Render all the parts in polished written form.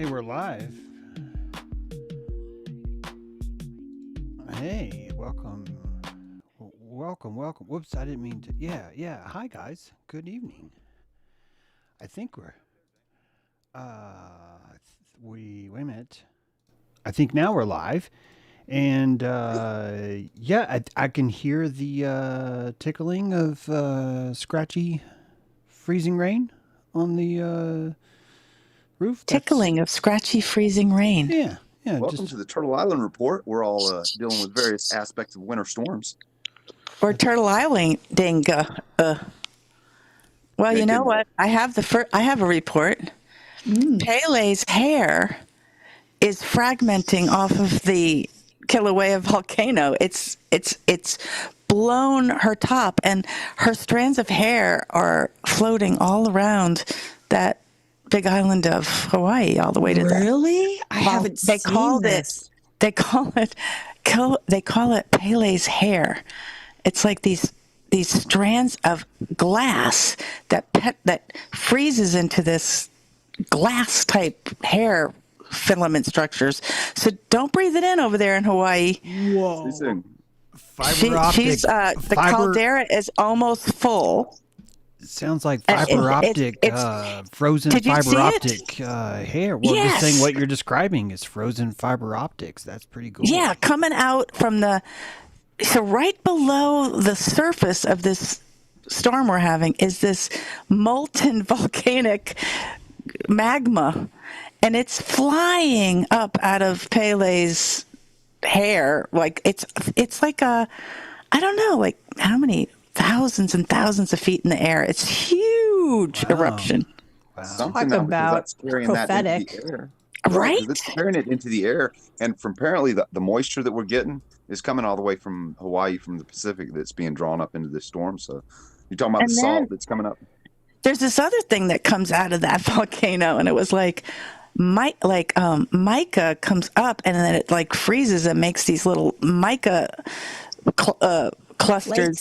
Hey, we're live. Hey, welcome. Welcome. Whoops, I didn't mean to. Yeah. Hi, guys. Good evening. I think we're. Wait a minute. I think now we're live. And I can hear the tickling of scratchy freezing rain on the roof. Tickling of scratchy freezing rain. Yeah. Welcome to the Turtle Island Report. We're all dealing with various aspects of winter storms. Or Turtle Islanding. Well, you know what? I have a report. Pele's hair is fragmenting off of the Kilauea volcano. It's blown her top, and her strands of hair are floating all around that big island of Hawaii, all the way to Really? I haven't seen this. They call it Pele's hair. It's like these strands of glass that freezes into this glass type hair filament structures. So don't breathe it in over there in Hawaii. Whoa. The caldera is almost full. It sounds like fiber optic, frozen fiber optic hair. Well, Yes. just saying what you're describing is frozen fiber optics. That's pretty cool. Yeah, coming out from so right below the surface of this storm we're having is this molten volcanic magma, and it's flying up out of Pele's hair. Like it's like I don't know, like how many thousands and thousands of feet in the air. It's huge eruption. Wow. Something Talk about about that's carrying prophetic. that into the air. Right? It's carrying it into the air. And from apparently the moisture that we're getting is coming all the way from Hawaii, from the Pacific, that's being drawn up into this storm. So you're talking about the salt that's coming up. There's this other thing that comes out of that volcano, and it was like mica comes up, and then it like freezes and makes these little mica clusters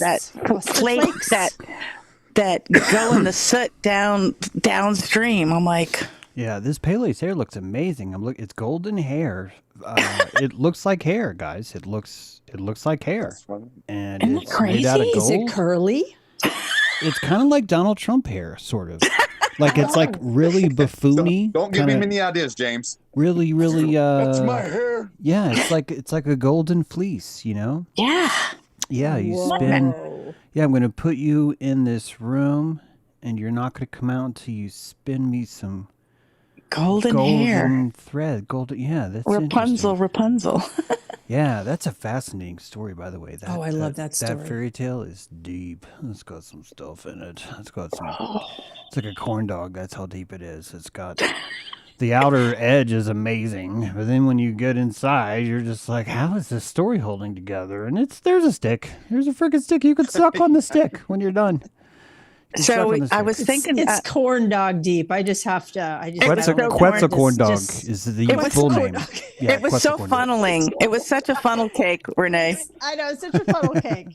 flakes that go in the soot downstream. I'm like, Yeah, this Pele's hair looks amazing. It's golden hair. It looks like hair, guys. It looks like hair, and Isn't it it's made crazy? out of gold. Is it curly? It's kind of like Donald Trump hair, sort of. Like it's like really buffoony. Don't give him any ideas, James. Really. That's my hair. Yeah, it's like a golden fleece, you know. yeah. Yeah, you Whoa. spin. Yeah, I'm going to put you in this room, and you're not going to come out until you spin me some Golden hair. thread. Yeah, that's Rapunzel. Yeah, that's a fascinating story, by the way. I love that story. That fairy tale is deep. It's got some stuff in it. It's like a corn dog. That's how deep it is. It's got the outer edge is amazing, but then when you get inside, you're just like, how is this story holding together? And there's a stick. There's a freaking stick. You could suck on the stick when you're done. So I was thinking It's corn dog deep. I just have to. Quetzalcoatl dog is the full name. Yeah, it was so funneling. It was such a funnel cake, Renee. I know, it's such a funnel cake.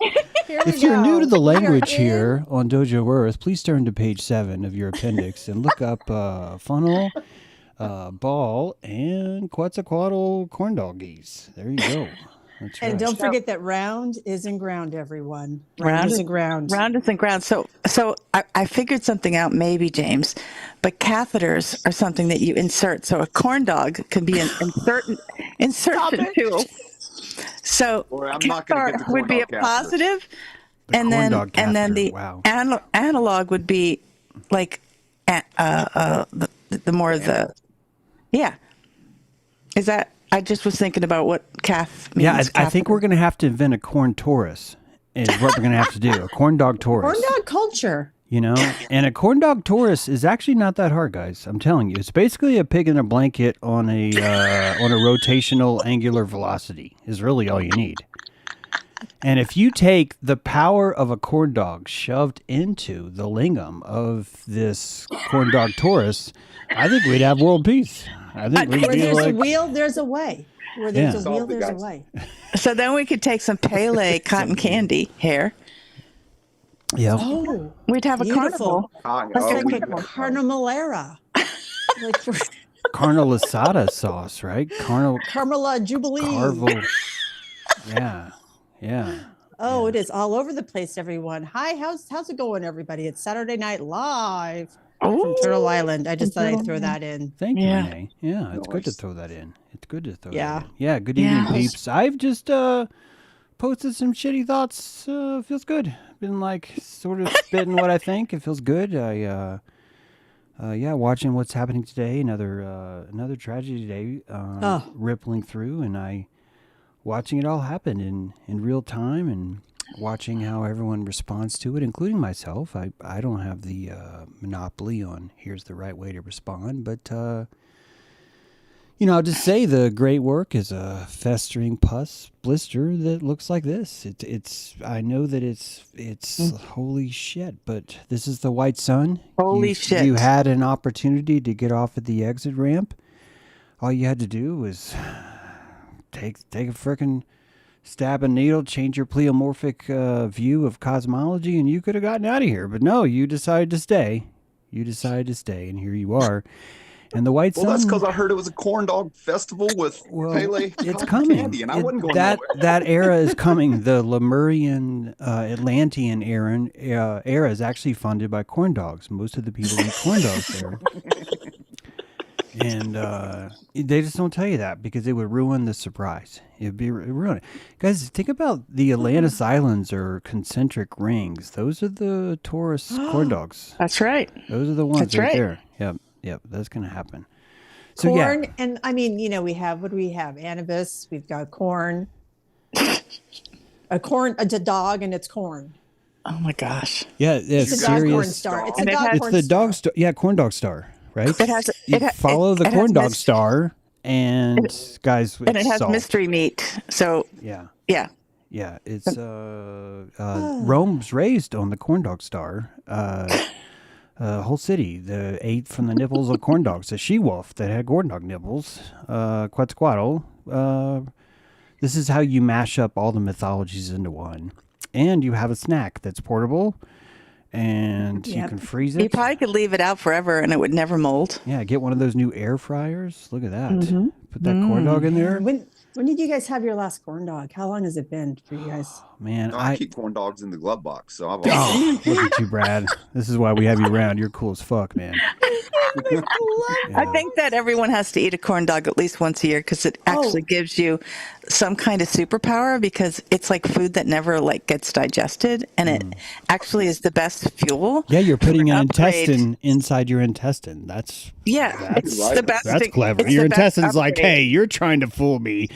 If you're new to the language here on Dojo Earth, please turn to page 7 of your appendix and look up funnel, ball, and Quetzalcoatl corn doggies. There you go. That's right. And don't forget that round isn't ground, everyone. Round isn't ground. Round isn't ground. So I figured something out, maybe, James. But catheters are something that you insert. So a corn dog can be an insertion tool. So I'm not gonna get the corn would be a dog positive, The and corn then dog and then the catheter, wow. analog would be like the more the yeah. Is that? I just was thinking about what cath means. Yeah, I think we're going to have to invent a corn Taurus is what we're going to have to do. A corn dog Taurus. Corn dog culture. You know? And a corn dog Taurus is actually not that hard, guys. I'm telling you. It's basically a pig in a blanket on a rotational angular velocity is really all you need. And if you take the power of a corn dog shoved into the lingam of this corn dog Taurus, I think we'd have world peace. I think we'd Where be there's like, a wheel, there's a way. Where there's a wheel, there's a way. So then we could take some Pele cotton candy hair. Yeah. Oh, We'd have a beautiful. carnival. It's like a carnival era. Like carne asada sauce, right? Carmela Jubilee. Carvel. Yeah. Oh, it is all over the place, everyone. Hi, how's it going, everybody? It's Saturday Night Live from Turtle Island. I just thought I'd throw that in. Thank you, Renee. Yeah, it's good to throw that in. That in. Yeah, good evening, peeps. I've just posted some shitty thoughts. Feels good. Been like sort of spitting what I think. It feels good. Watching what's happening today. Another tragedy today. Rippling through, and watching it all happen in real time, and watching how everyone responds to it, including myself. I don't have the monopoly on here's the right way to respond, but I'll just say the great work is a festering pus blister that looks like this. I know that it's holy shit, but this is the white sun. Holy shit. You had an opportunity to get off at the exit ramp. All you had to do was take a frickin' stab a needle, change your pleomorphic view of cosmology, and you could have gotten out of here. But no, you decided to stay. And here you are. And the white sun. Well, that's because I heard it was a corn dog festival with Pele. It's coming. Candy, and I wasn't going that era is coming. The Lemurian, Atlantean era is actually funded by corn dogs. Most of the people eat corn dogs there. And they just don't tell you that because it would ruin the surprise. It'd ruin it. Guys, think about the Atlantis Islands or concentric rings. Those are the Taurus corn dogs. That's right. Those are the ones there. Yep, that's going to happen. So, corn, and I mean, we have, what do we have? Anubis, we've got corn. It's a dog and it's corn. Oh my gosh. Yeah, it's a serious. dog corn star. It's a dog It's corn the star. dog star. Yeah, corn dog star, right? You follow the corn dog star, and guys, and it has salt. mystery meat. So yeah, it's Rome's raised on the corn dog star. Whole city ate from the nipples of corn dogs. A she-wolf that had corn dog nipples. Quetzalcoatl. This is how you mash up all the mythologies into one, and you have a snack that's portable. And you can freeze it. You probably could leave it out forever and it would never mold. Yeah, get one of those new air fryers. Look at that. Mm-hmm. Put that corn dog in there. When did you guys have your last corn dog? How long has it been for you guys? Man, I keep corn dogs in the glove box. So look at you, Brad. This is why we have you around. You're cool as fuck, man. I think that everyone has to eat a corn dog at least once a year because it actually gives you some kind of superpower because it's like food that never gets digested, and it actually is the best fuel. Yeah, you're putting an intestine inside your intestine. That's the best. That's clever. Your intestine's like, hey, you're trying to fool me.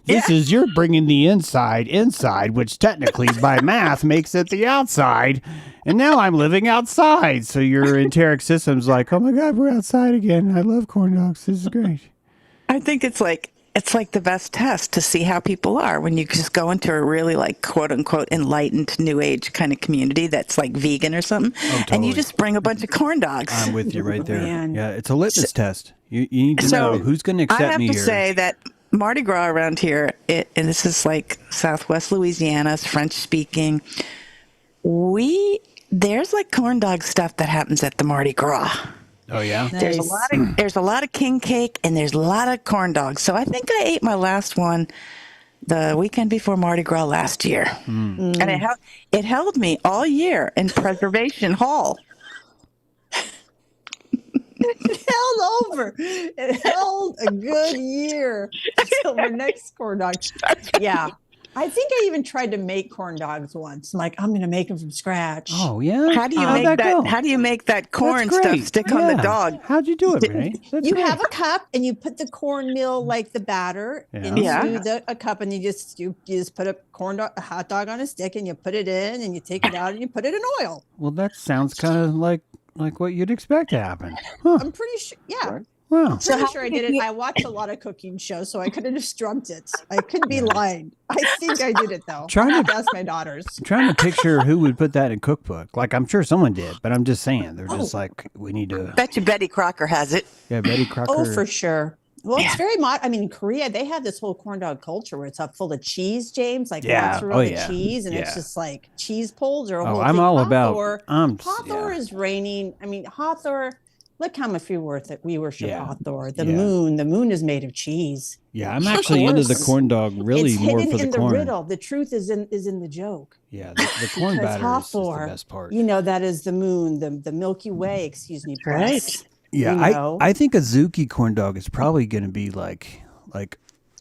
You're bringing the inside, which technically by math makes it the outside. And now I'm living outside. So your enteric system's like, oh my God, we're outside again. I love corn dogs. This is great. I think it's like the best test to see how people are when you just go into a really quote unquote enlightened new age kind of community that's like vegan or something. Oh, totally. And you just bring a bunch of corn dogs. I'm with you right there. Yeah, it's a litmus test. You need to know who's going to accept me here. I have to say that Mardi Gras around here, and this is like Southwest Louisiana, it's French speaking. There's corn dog stuff that happens at the Mardi Gras. Oh yeah, nice. There's a lot of king cake and there's a lot of corn dogs. So I think I ate my last one the weekend before Mardi Gras last year, and it held me all year in Preservation Hall. It held a good year until my next corn dog. Yeah. I think I even tried to make corn dogs once. I'm like, I'm going to make them from scratch. Oh, yeah? How do you make that? How do you make that corn stuff stick on the dog? How'd you do it, Renee? You have a cup and you put the cornmeal, the batter, into a cup, and you just put a hot dog on a stick, and you put it in, and you take it out, and you put it in oil. Well, that sounds kind of like what you'd expect to happen. Huh. I'm pretty sure. Yeah. Right. Wow. I'm pretty sure I did it. I watched a lot of cooking shows, so I could have just dreamt it. I could be lying. I think I did it, though. Trying to ask my daughters. I'm trying to picture who would put that in a cookbook. I'm sure someone did, but I'm just saying. They're just we need to. Bet you Betty Crocker has it. Yeah, Betty Crocker. Oh, for sure. Well, it's very in Korea, they have this whole corn dog culture where it's full of cheese, James, mozzarella cheese, and it's just cheese pulls or a whole thing. I'm all about. Hathor is reigning. Hathor look how much we worship Yeah. Hathor. The Yeah. moon is made of cheese. Yeah, I'm actually into the corn dog really it's more hidden for the in corn. the riddle. The truth is in the joke. Yeah, the corn Because batter is the Hathor, best part. you know, that is the moon, the Milky Way, excuse me, plus. Right. Yeah, you know? I think a Zuki corn dog is probably going to be like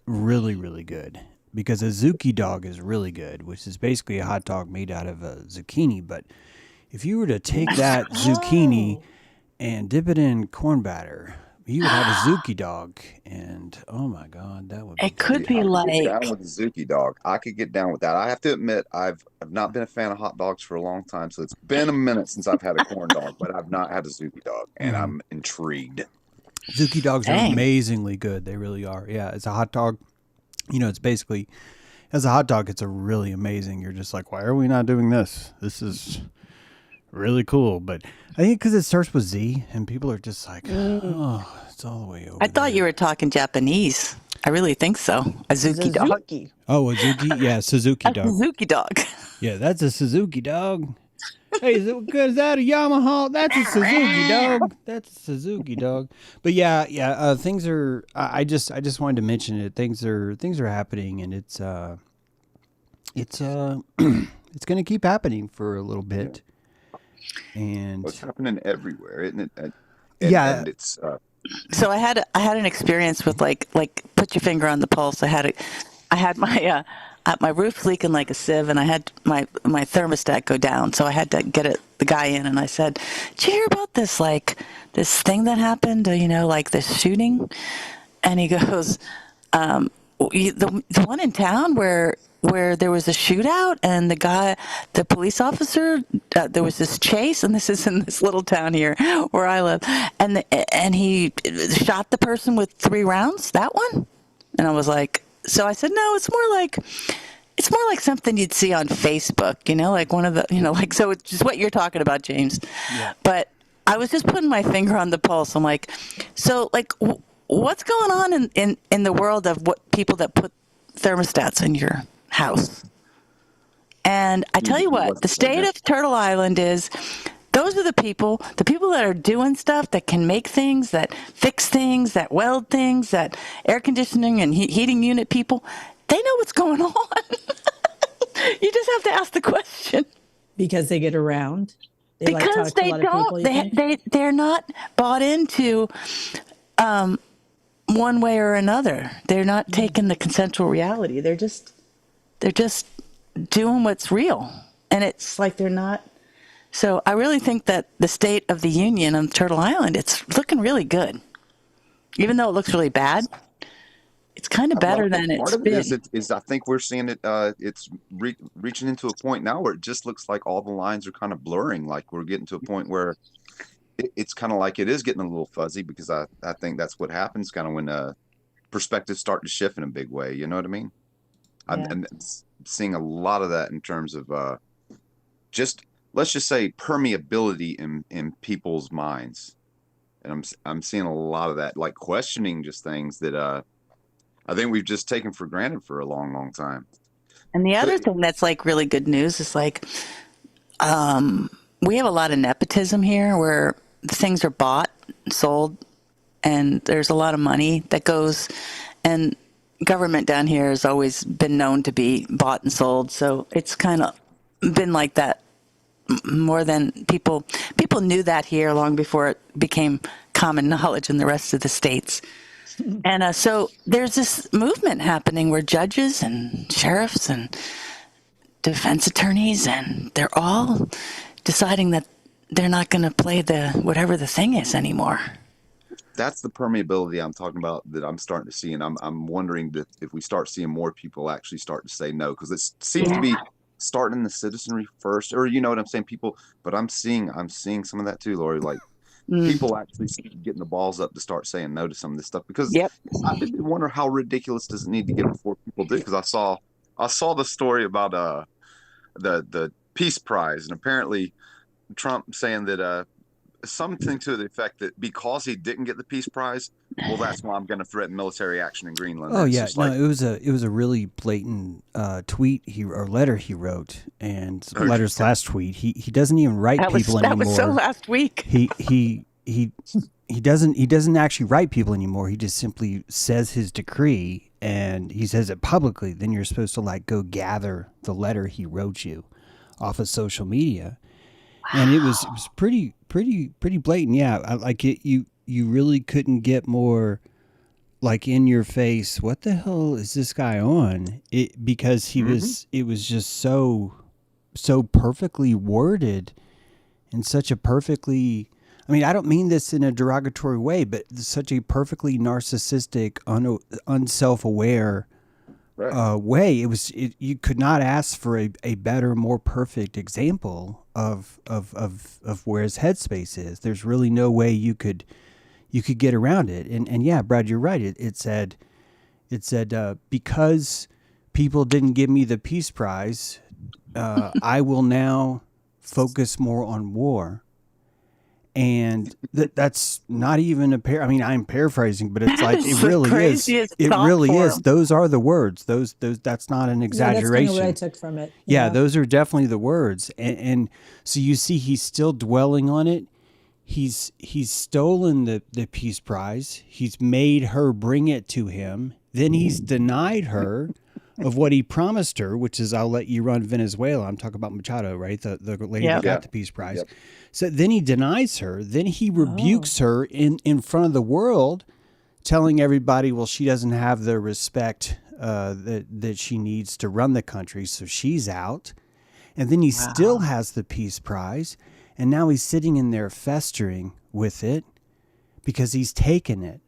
really, really good, because a Zuki dog is really good, which is basically a hot dog made out of a zucchini. But if you were to take that zucchini and dip it in corn batter, you would have a Zuki dog, and oh my God, that would be It could be I could like get down with the Zuki dog. I could get down with that. I have to admit, I've not been a fan of hot dogs for a long time, so it's been a minute since I've had a corn dog, but I've not had a Zuki dog, and I'm intrigued. Zuki dogs are amazingly good. They really are. Yeah, it's a hot dog. You know, it's basically, as a hot dog, it's a really amazing. You're just like, why are we not doing this? This is really cool. But I think because it starts with Z, and people are just like, oh, it's all the way over I thought you were talking Japanese. I really think so. A Zuki dog. Oh, a Zuki? Yeah, Suzuki dog. Suzuki dog. Yeah, that's a Suzuki dog. Hey, is that a Yamaha? That's a Suzuki dog. That's a Suzuki dog. But yeah. Things are. I just wanted to mention it. Things are happening, and it's it's going to keep happening for a little bit. And It's happening everywhere, isn't it? And it's. So I had an experience with like put your finger on the pulse. I had my roof leaking like a sieve, and I had my thermostat go down. So I had to get the guy in, and I said, "Did you hear about this this thing that happened? Like this shooting?" And he goes, "The one in town where there was a shootout, and the police officer, there was this chase, and this is in this little town here where I live, and he shot the person with 3 rounds. That one?" And I was like. So I said, no, it's more like something you'd see on Facebook, like one of the, like, so it's just what you're talking about, James. Yeah. But I was just putting my finger on the pulse. I'm like, so like, what's going on in the world of what people that put thermostats in your house? And I tell you what, the state of Turtle Island is, those are the people that are doing stuff, that can make things, that fix things, that weld things, that air conditioning and heating unit people. They know what's going on. You just have to ask the question. Because they get around. Because they don't. They're not bought into one way or another. They're not taking the consensual reality. They're just doing what's real, and it's like they're not. So I really think that the state of the union on Turtle Island, it's looking really good. Even though it looks really bad, it's kind of better than it's been. Part of it is I think we're seeing it, it's reaching into a point now where it just looks like all the lines are kind of blurring. Like we're getting to a point where it's kind of like it is getting a little fuzzy, because I think that's what happens kind of when perspectives start to shift in a big way. You know what I mean? Yeah. I'm seeing a lot of that in terms of just... let's just say permeability in people's minds, and I'm seeing a lot of that, like questioning just things that I think we've just taken for granted for a long, long time. And the other thing that's like really good news is like we have a lot of nepotism here, where things are bought, sold, and there's a lot of money that goes. And government down here has always been known to be bought and sold, so it's kind of been like that. More than people knew that here long before it became common knowledge in the rest of the states. And so there's this movement happening where judges and sheriffs and defense attorneys, and they're all deciding that they're not going to play whatever the thing is anymore. That's the permeability I'm talking about, that I'm starting to see, and I'm wondering if we start seeing more people actually start to say no, because it seems to be starting the citizenry first, or you know what I'm saying, people. But I'm seeing some of that too, Lori. Like people actually getting the balls up to start saying no to some of this stuff, because I wonder how ridiculous does it need to get before people do. Because I saw the story about the Peace Prize, and apparently Trump saying that something to the effect that because he didn't get the Peace Prize, well, that's why I'm going to threaten military action in Greenland. Oh yeah, no, it was a really blatant tweet or letter he wrote, and letters last tweet. He doesn't even write people anymore. That was so last week. he doesn't actually write people anymore. He just simply says his decree, and he says it publicly. Then you're supposed to like go gather the letter he wrote you off of social media. Wow. And it was pretty blatant. Yeah, like it. You really couldn't get more like in your face. What the hell is this guy on? It because he was. It was just so perfectly worded, and such a perfectly. I mean, I don't mean this in a derogatory way, but such a perfectly narcissistic, unself-aware way. You could not ask for a better, more perfect example of where his headspace is. There's really no way you could get around it. And yeah, Brad, you're right. It said because people didn't give me the Peace Prize, I will now focus more on war. And that's not even I mean, I'm paraphrasing, but it's like it really is. It really is. Those are the words. Those. That's not an exaggeration. Yeah, that's kind of what I took from it. Yeah, those are definitely the words. And so you see, he's still dwelling on it. He's stolen the Peace Prize. He's made her bring it to him. Then he's denied her of what he promised her, which is I'll let you run Venezuela. I'm talking about Machado, right? The lady that got the Peace Prize. Yep. So then he denies her. Then he rebukes her in front of the world, telling everybody, well, she doesn't have the respect that she needs to run the country, so she's out. And then he still has the Peace Prize, and now he's sitting in there festering with it because he's taken it.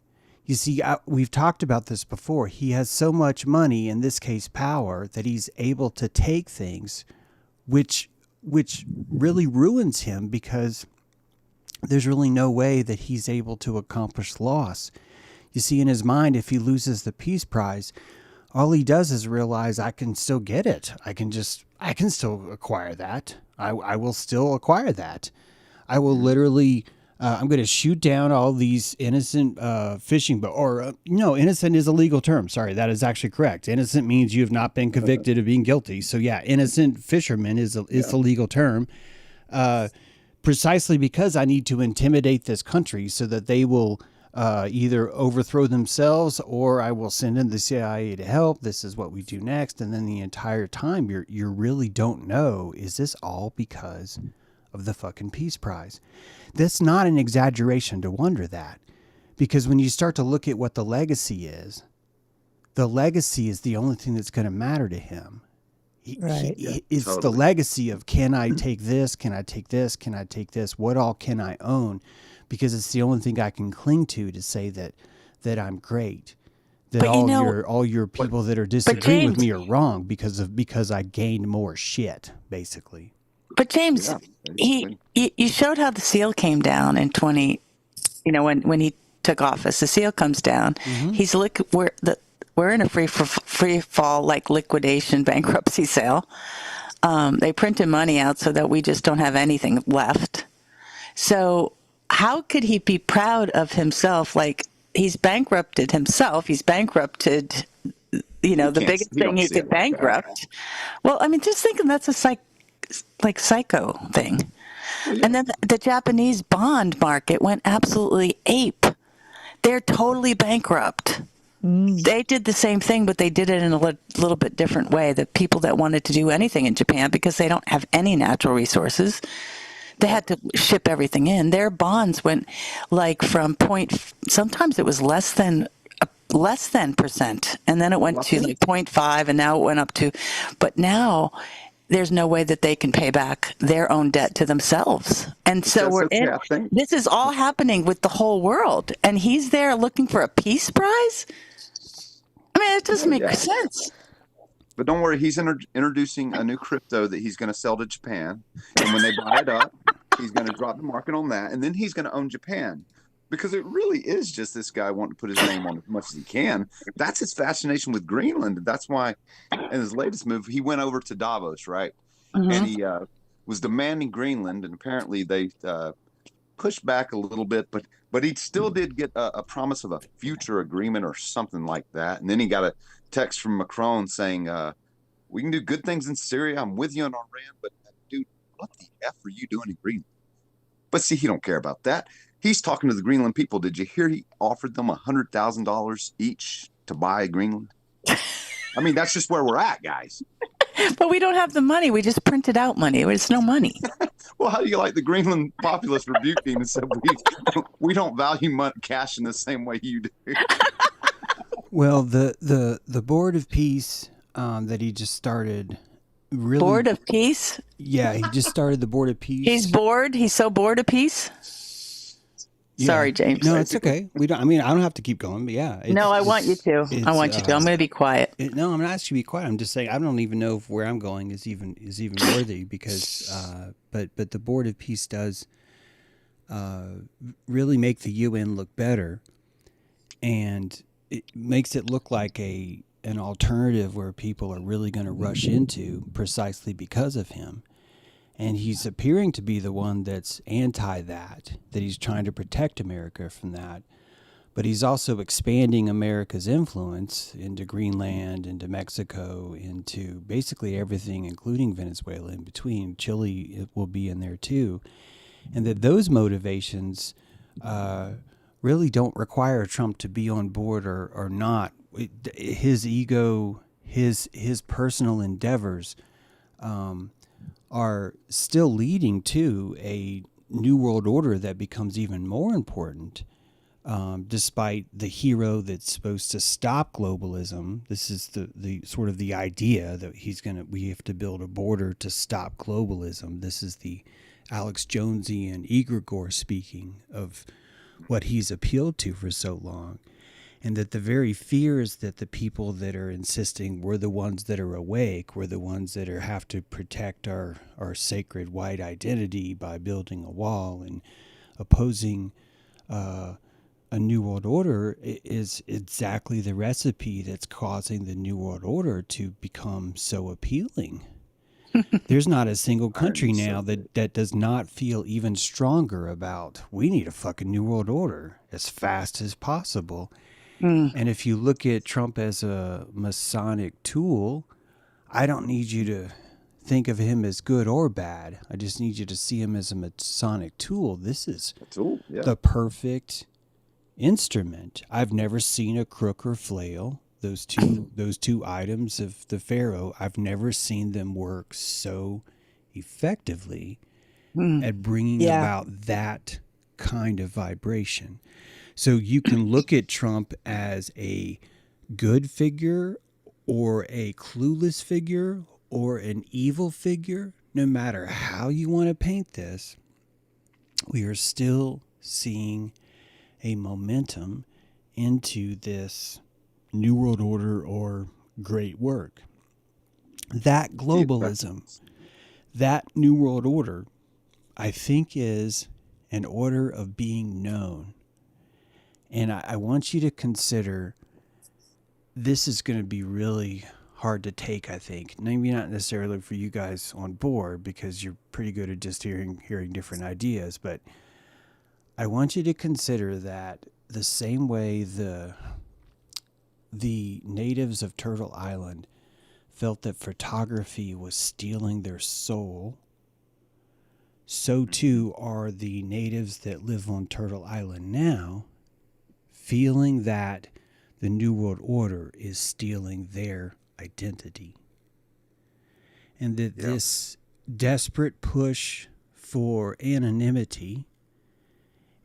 You see, we've talked about this before. He has so much money, in this case power, that he's able to take things which really ruins him, because there's really no way that he's able to accomplish loss. You see, in his mind, if he loses the Peace Prize, all he does is realize, I can still get it. I can still acquire that. I will still acquire that. I will literally, I'm going to shoot down all these innocent fishing boats. Or, no, innocent is a legal term. Sorry, that is actually correct. Innocent means you have not been convicted of being guilty. So, yeah, innocent fisherman is the legal term. Precisely because I need to intimidate this country so that they will either overthrow themselves, or I will send in the CIA to help. This is what we do next. And then the entire time you really don't know, is this all because of the fucking Peace Prize? That's not an exaggeration to wonder that, because when you start to look at what the legacy is the only thing that's going to matter to him. It's totally the legacy of, can I take this? Can I take this? Can I take this? What all can I own? Because it's the only thing I can cling to say that I'm great. That all your people that are disagreeing with me are wrong because I gained more shit, basically. But James, you showed how the seal came down in when he took office. The seal comes down. Mm-hmm. He's we're in a free fall, like liquidation bankruptcy sale. They printed money out so that we just don't have anything left. So how could he be proud of himself? Like, he's bankrupted himself. He's bankrupted, the biggest thing he could bankrupt. Well, I mean, just thinking that's a psycho thing. Well, yeah. And then the Japanese bond market went absolutely ape. They're totally bankrupt. They did the same thing, but they did it in a little bit different way. The people that wanted to do anything in Japan, because they don't have any natural resources, they had to ship everything in. Their bonds went like from sometimes it was less than percent, and then it went to like 0.5, and now it went up to, but now there's no way that they can pay back their own debt to themselves. And so this is all happening with the whole world, and he's there looking for a Peace Prize? I mean, it doesn't make sense. But don't worry, he's introducing a new crypto that he's going to sell to Japan. And when they buy it up, he's going to drop the market on that. And then he's going to own Japan. Because it really is just this guy wanting to put his name on as much as he can. That's his fascination with Greenland. That's why in his latest move, he went over to Davos, right? Mm-hmm. And he was demanding Greenland. And apparently they pushed back a little bit. But he still did get a promise of a future agreement or something like that. And then he got a text from Macron saying, we can do good things in Syria. I'm with you on Iran. But, dude, what the F are you doing in Greenland? But see, he don't care about that. He's talking to the Greenland people. Did you hear he offered them $100,000 each to buy Greenland? I mean, that's just where we're at, guys. But we don't have the money. We just printed out money. It's no money. Well, how do you like the Greenland populace rebuked him and said, we don't value cash in the same way you do? Well, the Board of Peace that he just started. Really, Board of Peace? Yeah, he just started the Board of Peace. He's bored. He's so bored of peace. Yeah. Sorry, James. No, it's okay. I don't have to keep going, but yeah. No, I want you to. I want you to. I'm going to be quiet. No, I'm not asking you to be quiet. I'm just saying I don't even know if where I'm going is even worthy because, but the Board of Peace does really make the UN look better, and it makes it look like an alternative where people are really going to rush into precisely because of him. And he's appearing to be the one that's that he's trying to protect America from that. But he's also expanding America's influence into Greenland, into Mexico, into basically everything, including Venezuela in between. Chile will be in there too. And that those motivations really don't require Trump to be on board or not. His ego, his personal endeavors are still leading to a new world order that becomes even more important, despite the hero that's supposed to stop globalism. This is the sort of the idea that we have to build a border to stop globalism. This is the Alex Jonesian egregore speaking of what he's appealed to for so long. And that the very fears that the people that are insisting we're the ones that are awake, we're the ones that have to protect our sacred white identity by building a wall and opposing a new world order is exactly the recipe that's causing the new world order to become so appealing. There's not a single country now that does not feel even stronger about we need a fucking new world order as fast as possible. And if you look at Trump as a Masonic tool, I don't need you to think of him as good or bad. I just need you to see him as a Masonic tool. This is the perfect instrument. I've never seen a crook or flail. Those two items of the Pharaoh, I've never seen them work so effectively at bringing about that kind of vibration. So you can look at Trump as a good figure or a clueless figure or an evil figure. No matter how you want to paint this, we are still seeing a momentum into this New World Order or great work. That globalism, that New World Order, I think is an order of being known. And I want you to consider this is going to be really hard to take, I think. Maybe not necessarily for you guys on board because you're pretty good at just hearing different ideas. But I want you to consider that the same way the natives of Turtle Island felt that photography was stealing their soul, so too are the natives that live on Turtle Island now feeling that the New World Order is stealing their identity. And that this desperate push for anonymity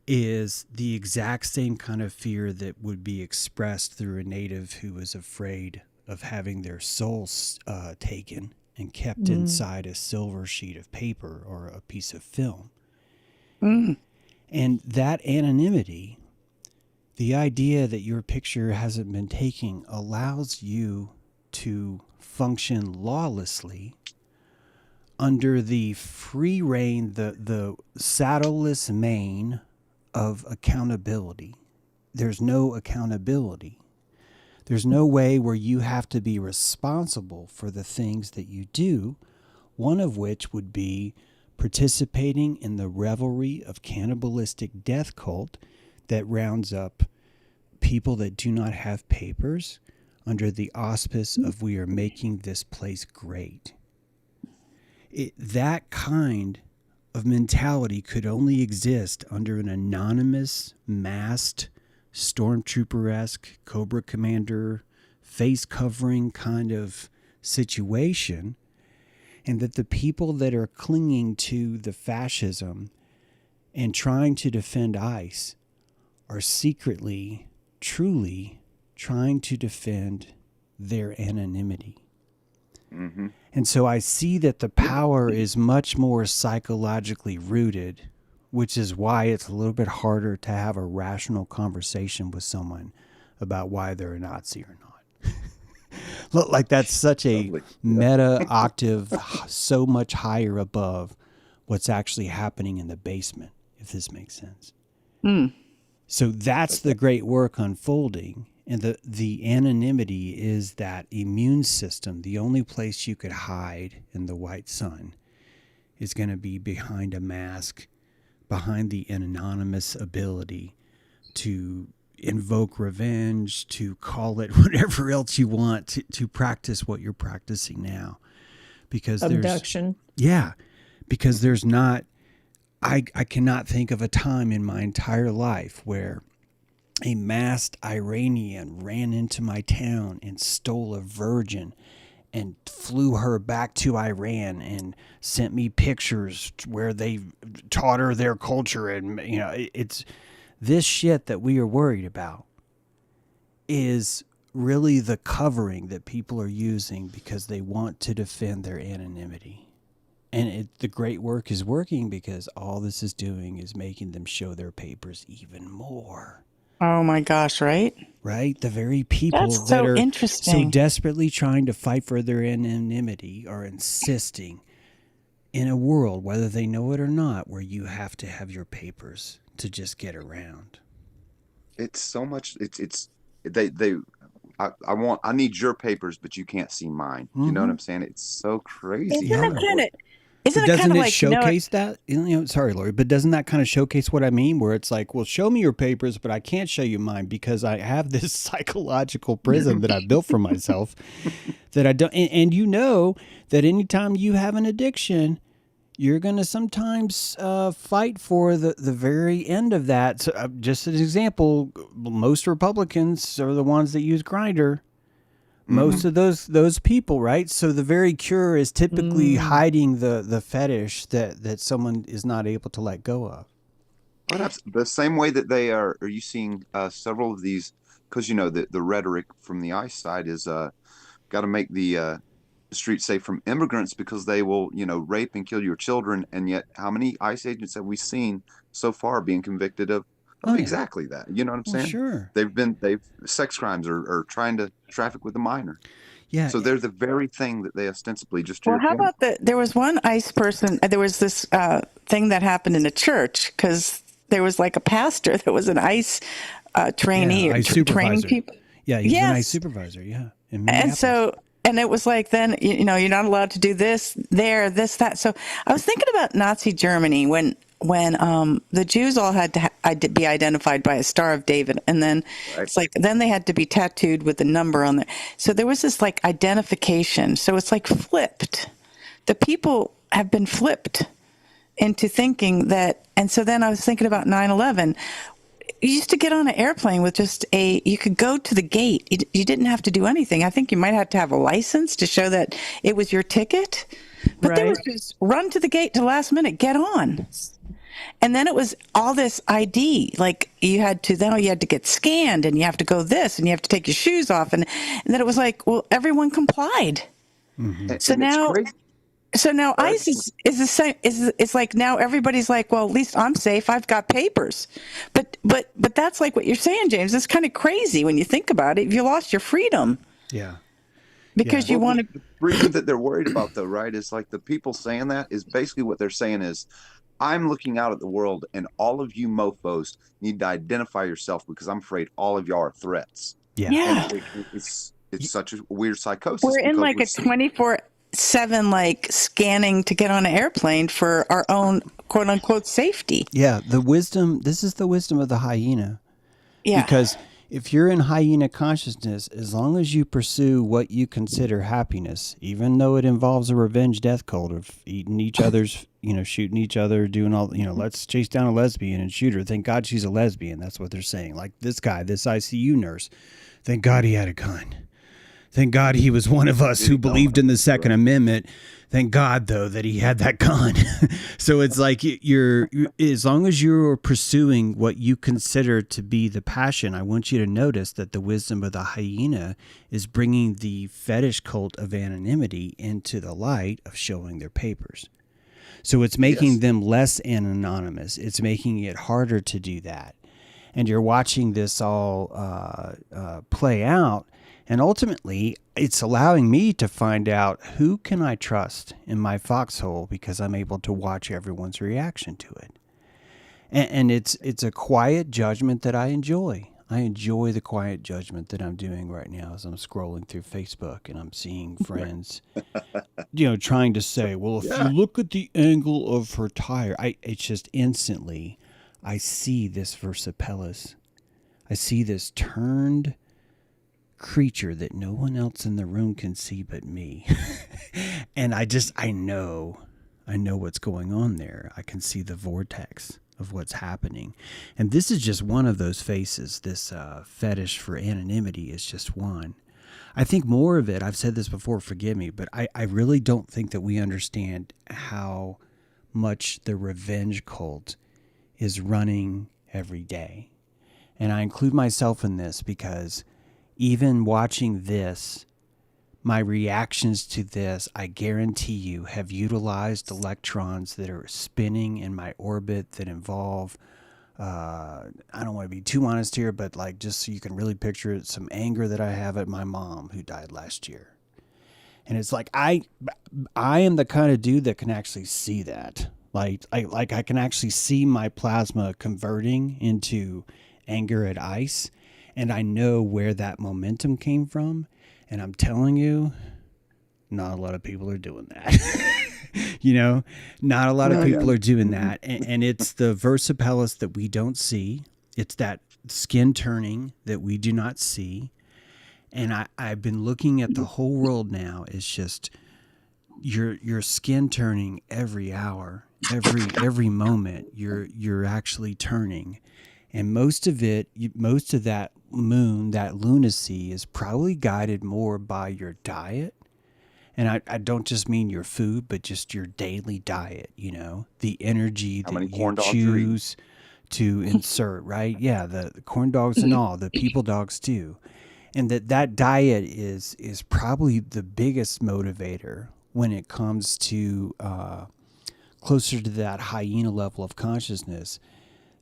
is the exact same kind of fear that would be expressed through a native who is afraid of having their souls taken and kept inside a silver sheet of paper or a piece of film. And that anonymity, the idea that your picture hasn't been taken, allows you to function lawlessly under the free rein, the saddleless mane of accountability. There's no accountability. There's no way where you have to be responsible for the things that you do, one of which would be participating in the revelry of cannibalistic death cult that rounds up people that do not have papers under the auspice of we are making this place great. That kind of mentality could only exist under an anonymous, masked, stormtrooper-esque, Cobra Commander, face covering kind of situation, and that the people that are clinging to the fascism and trying to defend ICE are secretly, truly trying to defend their anonymity. Mm-hmm. And so I see that the power is much more psychologically rooted, which is why it's a little bit harder to have a rational conversation with someone about why they're a Nazi or not. Look, like that's such a meta octave, so much higher above what's actually happening in the basement, if this makes sense. So that's the great work unfolding. And the anonymity is that immune system. The only place you could hide in the white sun is going to be behind a mask, behind the anonymous ability to invoke revenge, to call it whatever else you want, to practice what you're practicing now. Because abduction. Because there's not, I cannot think of a time in my entire life where a masked Iranian ran into my town and stole a virgin and flew her back to Iran and sent me pictures where they taught her their culture. And, you know, it's this shit that we are worried about is really the covering that people are using because they want to defend their anonymity. And the great work is working because all this is doing is making them show their papers even more. Oh my gosh, right? Right? The very people That's that so are interesting. so desperately trying to fight for their anonymity are insisting in a world, whether they know it or not, where you have to have your papers to just get around. It's so much. I need your papers, but you can't see mine. You know what I'm saying? It's so crazy. Doesn't it showcase that? You know, sorry, Lori, but doesn't that kind of showcase what I mean? Where it's like, well, show me your papers, but I can't show you mine because I have this psychological prison that I built for myself that I don't. And you know that anytime you have an addiction, you're going to sometimes fight for the very end of that. So, just as an example, most Republicans are the ones that use Grindr. Most of those people, right? So the very cure is typically hiding the fetish that someone is not able to let go of. Perhaps the same way that they are you seeing several of these, because, you know, the rhetoric from the ICE side is got to make the streets safe from immigrants because they will, you know, rape and kill your children. And yet how many ICE agents have we seen so far being convicted of exactly that? You know what I'm saying? Sure. They've sex crimes or trying to traffic with a minor. Yeah. So they're the very thing that they ostensibly just. Well, how about there was one ICE person, there was this thing that happened in a church because there was like a pastor that was an ICE trainee or training people. Yeah, he was an ICE supervisor, yeah. And so, and it was like, then, you know, you're not allowed to do this, there, this, that. So I was thinking about Nazi Germany when the Jews all had to be identified by a Star of David, and then it's like then they had to be tattooed with a number on there. So there was this like identification. So it's like flipped. The people have been flipped into thinking that. And so then I was thinking about 9/11. You used to get on an airplane with just you could go to the gate. You didn't have to do anything. I think you might have to have a license to show that it was your ticket. But there was just run to the gate to the last minute, get on. And then it was all this ID, like you had to get scanned and you have to go this and you have to take your shoes off. And then it was like, well, everyone complied. Mm-hmm. So now ICE is the same. It's like now everybody's like, well, at least I'm safe. I've got papers. But that's like what you're saying, James. It's kind of crazy when you think about it. You lost your freedom. Yeah. Because you want to. The freedom that they're worried about, though, right? Is like the people saying that is basically what they're saying is, I'm looking out at the world, and all of you mofos need to identify yourself because I'm afraid all of y'all are threats. Yeah. And it's such a weird psychosis. We're in like a 24/7 like scanning to get on an airplane for our own quote unquote safety. Yeah. This is the wisdom of the hyena. Yeah. Because if you're in hyena consciousness, as long as you pursue what you consider happiness, even though it involves a revenge death cult of eating each other's, shooting each other, doing all, let's chase down a lesbian and shoot her. Thank God she's a lesbian. That's what they're saying. Like this guy, this ICU nurse, thank God he had a gun. Thank God he was one of us who believed in the Second Amendment. Thank God, though, that he had that gun. So it's like you're as long as you're pursuing what you consider to be the passion, I want you to notice that the wisdom of the hyena is bringing the fetish cult of anonymity into the light of showing their papers. So it's making them less anonymous. It's making it harder to do that. And you're watching this all play out. And ultimately, it's allowing me to find out who can I trust in my foxhole because I'm able to watch everyone's reaction to it. And it's a quiet judgment that I enjoy. I enjoy the quiet judgment that I'm doing right now as I'm scrolling through Facebook and I'm seeing friends, trying to say, well, if you look at the angle of her tire, it's just instantly, I see this Versipellis. I see this turned creature that no one else in the room can see but me. And I know what's going on there. I can see the vortex of what's happening. And this is just one of those faces. This fetish for anonymity is just one. I think more of it, I've said this before, forgive me, but I really don't think that we understand how much the revenge cult is running every day. And I include myself in this because even watching this, my reactions to this, I guarantee you, have utilized electrons that are spinning in my orbit that involve, I don't want to be too honest here, but like just so you can really picture it, some anger that I have at my mom who died last year. And it's like, I am the kind of dude that can actually see that. Like I can actually see my plasma converting into anger at ice. And I know where that momentum came from. And I'm telling you, not a lot of people are doing that. Not a lot of people are doing that. And it's the Versipellis that we don't see. It's that skin turning that we do not see. And I've been looking at the whole world now. It's just your skin turning every hour, every moment. You're actually turning. And most of that moon, that lunacy is probably guided more by your diet. And I don't just mean your food, but just your daily diet, the energy that you choose to insert, right? Yeah, the corn dogs and all, the people dogs too. And that diet is probably the biggest motivator when it comes to closer to that hyena level of consciousness.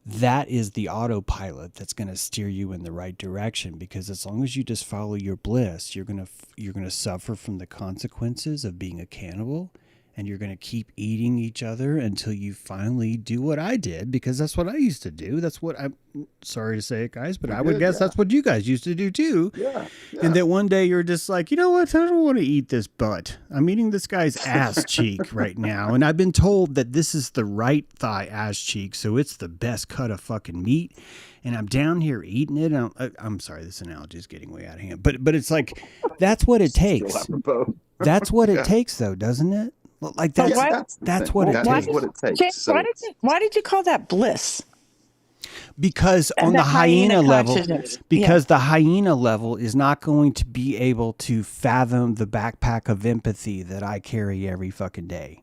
That is the autopilot that's going to steer you in the right direction, because as long as you just follow your bliss, you're going to suffer from the consequences of being a cannibal, and you're going to keep eating each other until you finally do what I did, because that's what I used to do. That's what I'm sorry to say it, guys, but I would guess that's what you guys used to do too. Yeah. And that one day you're just like, you know what? I don't want to eat this butt. I'm eating this guy's ass cheek right now. And I've been told that this is the right thigh ass cheek. So it's the best cut of fucking meat. And I'm down here eating it. I'm sorry, this analogy is getting way out of hand, but it's like, that's what it takes. That's what it takes though, doesn't it? Like that's what it takes. Jay, why did you call that bliss? Because on the hyena level, the hyena level is not going to be able to fathom the backpack of empathy that I carry every fucking day.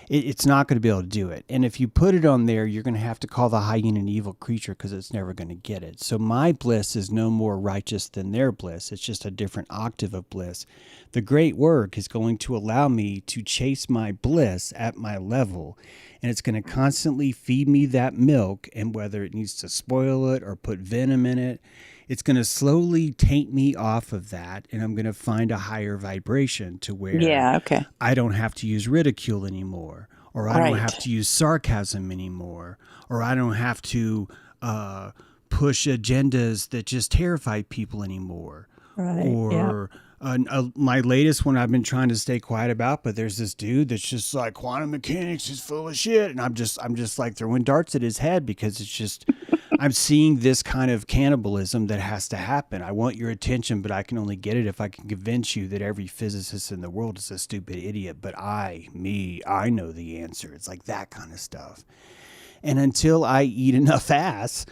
It's not going to be able to do it. And if you put it on there, you're going to have to call the hyena an evil creature because it's never going to get it. So my bliss is no more righteous than their bliss. It's just a different octave of bliss. The great work is going to allow me to chase my bliss at my level. And it's going to constantly feed me that milk. And whether it needs to spoil it or put venom in it, it's going to slowly taint me off of that, and I'm going to find a higher vibration to where I don't have to use ridicule anymore, or I don't have to use sarcasm anymore, or I don't have to push agendas that just terrify people anymore. Right. Or my latest one I've been trying to stay quiet about, but there's this dude that's just like, quantum mechanics is full of shit, and I'm just like throwing darts at his head because it's just I'm seeing this kind of cannibalism that has to happen. I want your attention, but I can only get it if I can convince you that every physicist in the world is a stupid idiot. But I know the answer. It's like that kind of stuff. And until I eat enough ass,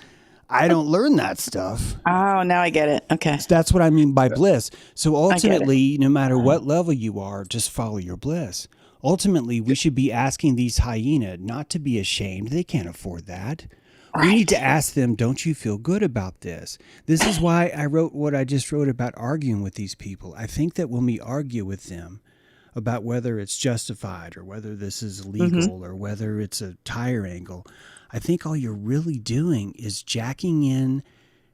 I don't learn that stuff. Oh, now I get it. Okay. So that's what I mean by bliss. So ultimately, no matter what level you are, just follow your bliss. Ultimately, we should be asking these hyena not to be ashamed. They can't afford that. Right. We need to ask them, don't you feel good about this? This is why I wrote what I just wrote about arguing with these people. I think that when we argue with them about whether it's justified or whether this is legal or whether it's a tire angle, I think all you're really doing is jacking in,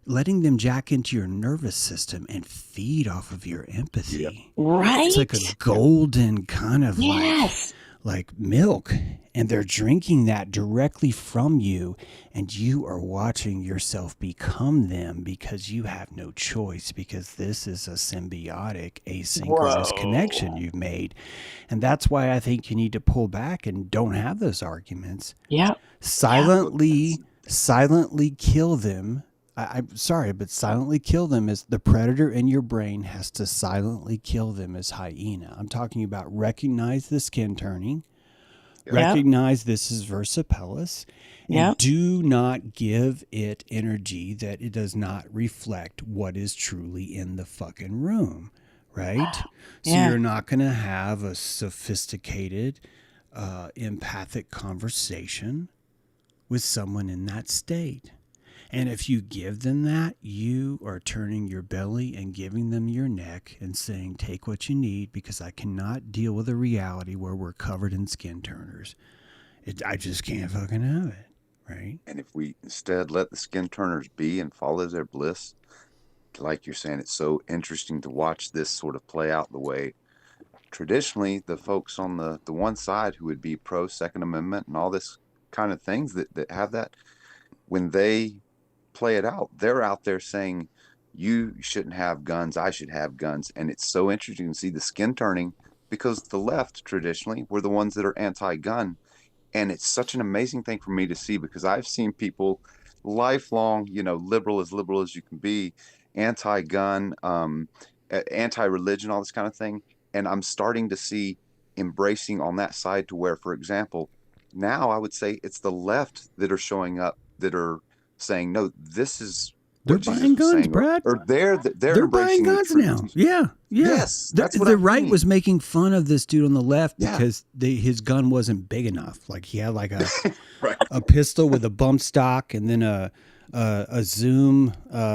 letting them jack into your nervous system and feed off of your empathy. Yep. Right. It's like a golden kind of like milk. And they're drinking that directly from you. And you are watching yourself become them because you have no choice, because this is a symbiotic, asynchronous connection you've made. And that's why I think you need to pull back and don't have those arguments. Yeah. Silently kill them. I'm sorry, but silently kill them as the predator in your brain has to silently kill them as hyena. I'm talking about recognize the skin turning, recognize this is versipellis, and do not give it energy that it does not reflect what is truly in the fucking room, right? So you're not going to have a sophisticated, empathic conversation with someone in that state. And if you give them that, you are turning your belly and giving them your neck and saying, take what you need, because I cannot deal with a reality where we're covered in skin turners. I just can't fucking have it, right? And if we instead let the skin turners be and follow their bliss, like you're saying, it's so interesting to watch this sort of play out the way traditionally the folks on the one side who would be pro Second Amendment and all this kind of things that have that, when they play it out, they're out there saying you shouldn't have guns, I should have guns. And it's so interesting to see the skin turning, because the left traditionally were the ones that are anti-gun. And it's such an amazing thing for me to see, because I've seen people lifelong, liberal as you can be, anti-gun, anti-religion, all this kind of thing. And I'm starting to see embracing on that side, to where, for example, now I would say it's the left that are showing up, that are saying, no, this is they're buying guns, Brad. Or they're buying guns now. Yeah. Yes, that's the right was making fun of this dude on the left because his gun wasn't big enough. Like he had like a a pistol with a bump stock, and then a zoom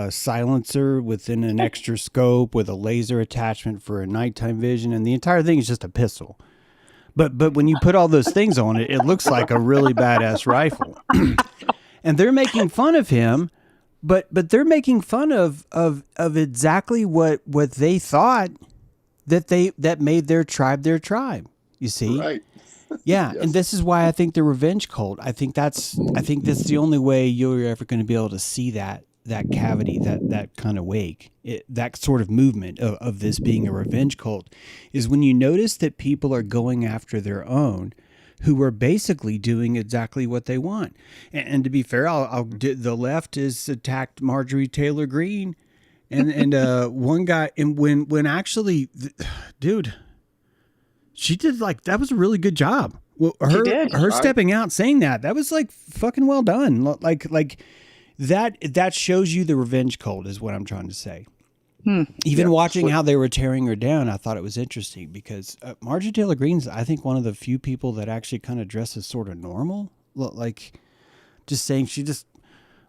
silencer within an extra scope with a laser attachment for a nighttime vision, and the entire thing is just a pistol. But when you put all those things on it, it looks like a really badass rifle. And they're making fun of him, but they're making fun of exactly what they thought that made their tribe. You see? Right. Yeah, yes. And this is why I think the revenge cult. I think that's the only way you're ever going to be able to see that cavity, that kind of wake, that sort of movement of this being a revenge cult, is when you notice that people are going after their own, who are basically doing exactly what they want. And to be fair, the left has attacked Marjorie Taylor Greene, and one guy, and when actually, dude, she did that was a really good job. Well, her stepping out saying that was like fucking well done. Like that shows you the revenge cult is what I'm trying to say. Even watching how they were tearing her down, I thought it was interesting, because Marjorie Taylor Greene's, I think, one of the few people that actually kind of dresses sort of normal. Like, just saying she just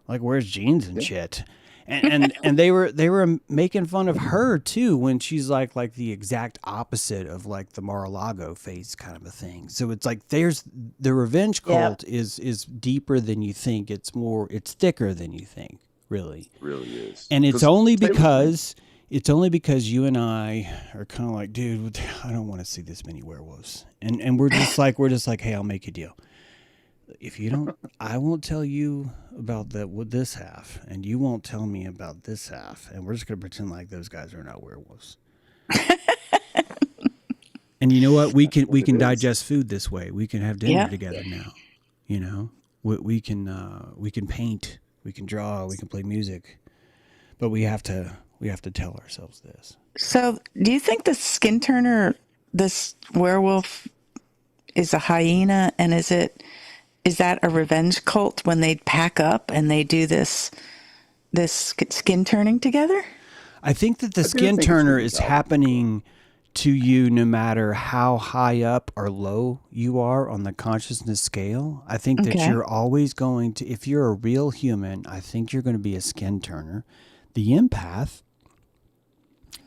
wears jeans and shit. And they were making fun of her too, when she's like the exact opposite of the Mar-a-Lago face kind of a thing. So it's like there's the revenge cult is deeper than you think. It's thicker than you think. Really, it really is. And it's only because you and I are kind of like, dude, I don't want to see this many werewolves, and we're just like, hey, I'll make a deal. If you don't, I won't tell you about this half, and you won't tell me about this half, and we're just gonna pretend like those guys are not werewolves. And you know what? We can digest food this way. We can have dinner together now. We can paint. we can draw, we can play music, but we have to tell ourselves this. So, do you think the skin turner, this werewolf, is a hyena, and is that a revenge cult when they pack up and they do this skin turning together? I think that the skin turner is happening to you no matter how high up or low you are on the consciousness scale. I think that you're always going to, if you're a real human, I think you're going to be a skin turner. The empath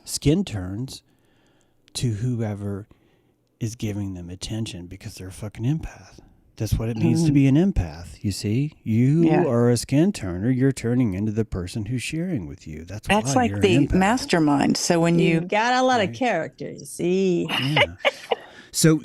skin turns to whoever is giving them attention because they're a fucking empath. That's what it means to be an empath. You see, you are a skin turner. You're turning into the person who's sharing with you. That's like the mastermind. So when you got a lot of characters, see. Yeah. So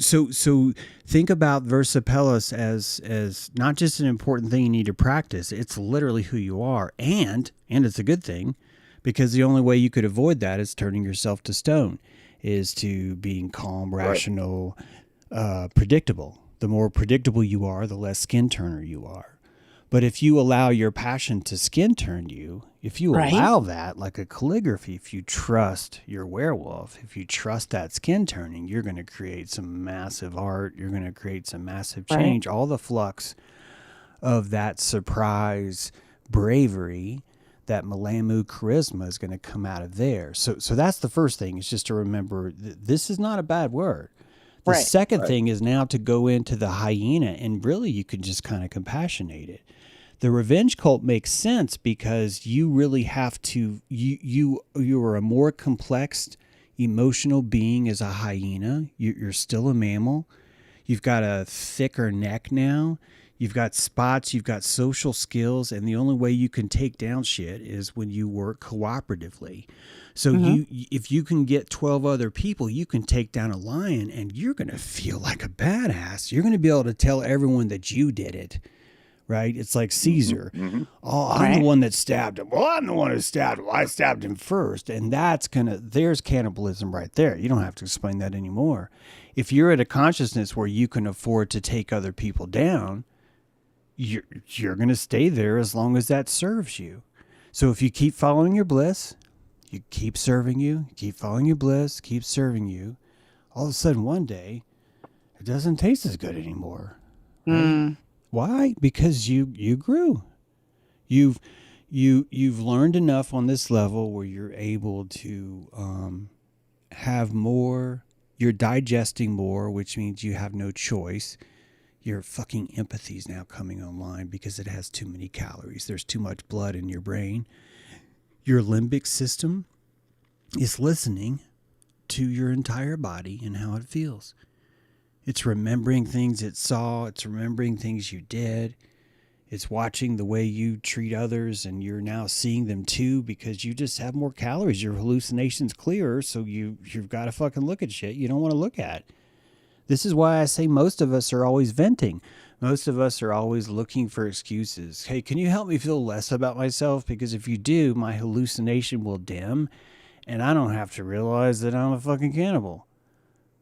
think about Versipellis as not just an important thing you need to practice. It's literally who you are, and it's a good thing, because the only way you could avoid that is turning yourself to stone, is to being calm, rational, predictable. The more predictable you are, the less skin turner you are. But if you allow your passion to skin turn you, if you allow that, like a calligraphy, if you trust your werewolf, if you trust that skin turning, you're going to create some massive art. You're going to create some massive change. All the flux of that surprise bravery, that Malamu charisma is going to come out of there. So that's the first thing, is just to remember this is not a bad word. The second thing is now to go into the hyena, and really you can just kind of compassionate it. The revenge cult makes sense because you really have to, you are a more complex emotional being as a hyena. You're still a mammal. You've got a thicker neck now. You've got spots, you've got social skills, and the only way you can take down shit is when you work cooperatively. So if you can get 12 other people, you can take down a lion, and you're going to feel like a badass. You're going to be able to tell everyone that you did it, right? It's like Caesar. Oh, I'm the one that stabbed him. Well, I'm the one who stabbed him. I stabbed him first. And there's cannibalism right there. You don't have to explain that anymore. If you're at a consciousness where you can afford to take other people down, you're going to stay there as long as that serves you. So if you keep following your bliss, you keep serving you, keep following your bliss, keep serving you, all of a sudden one day it doesn't taste as good anymore. Right? Why? Because you grew. You've learned enough on this level where you're able to have more. You're digesting more, which means you have no choice. Your fucking empathy is now coming online because it has too many calories. There's too much blood in your brain. Your limbic system is listening to your entire body and how it feels. It's remembering things it saw. It's remembering things you did. It's watching the way you treat others, and you're now seeing them too because you just have more calories. Your hallucination's clearer, so you've got to fucking look at shit you don't want to look at. This is why I say most of us are always venting. Most of us are always looking for excuses. Hey, can you help me feel less about myself? Because if you do, my hallucination will dim, and I don't have to realize that I'm a fucking cannibal.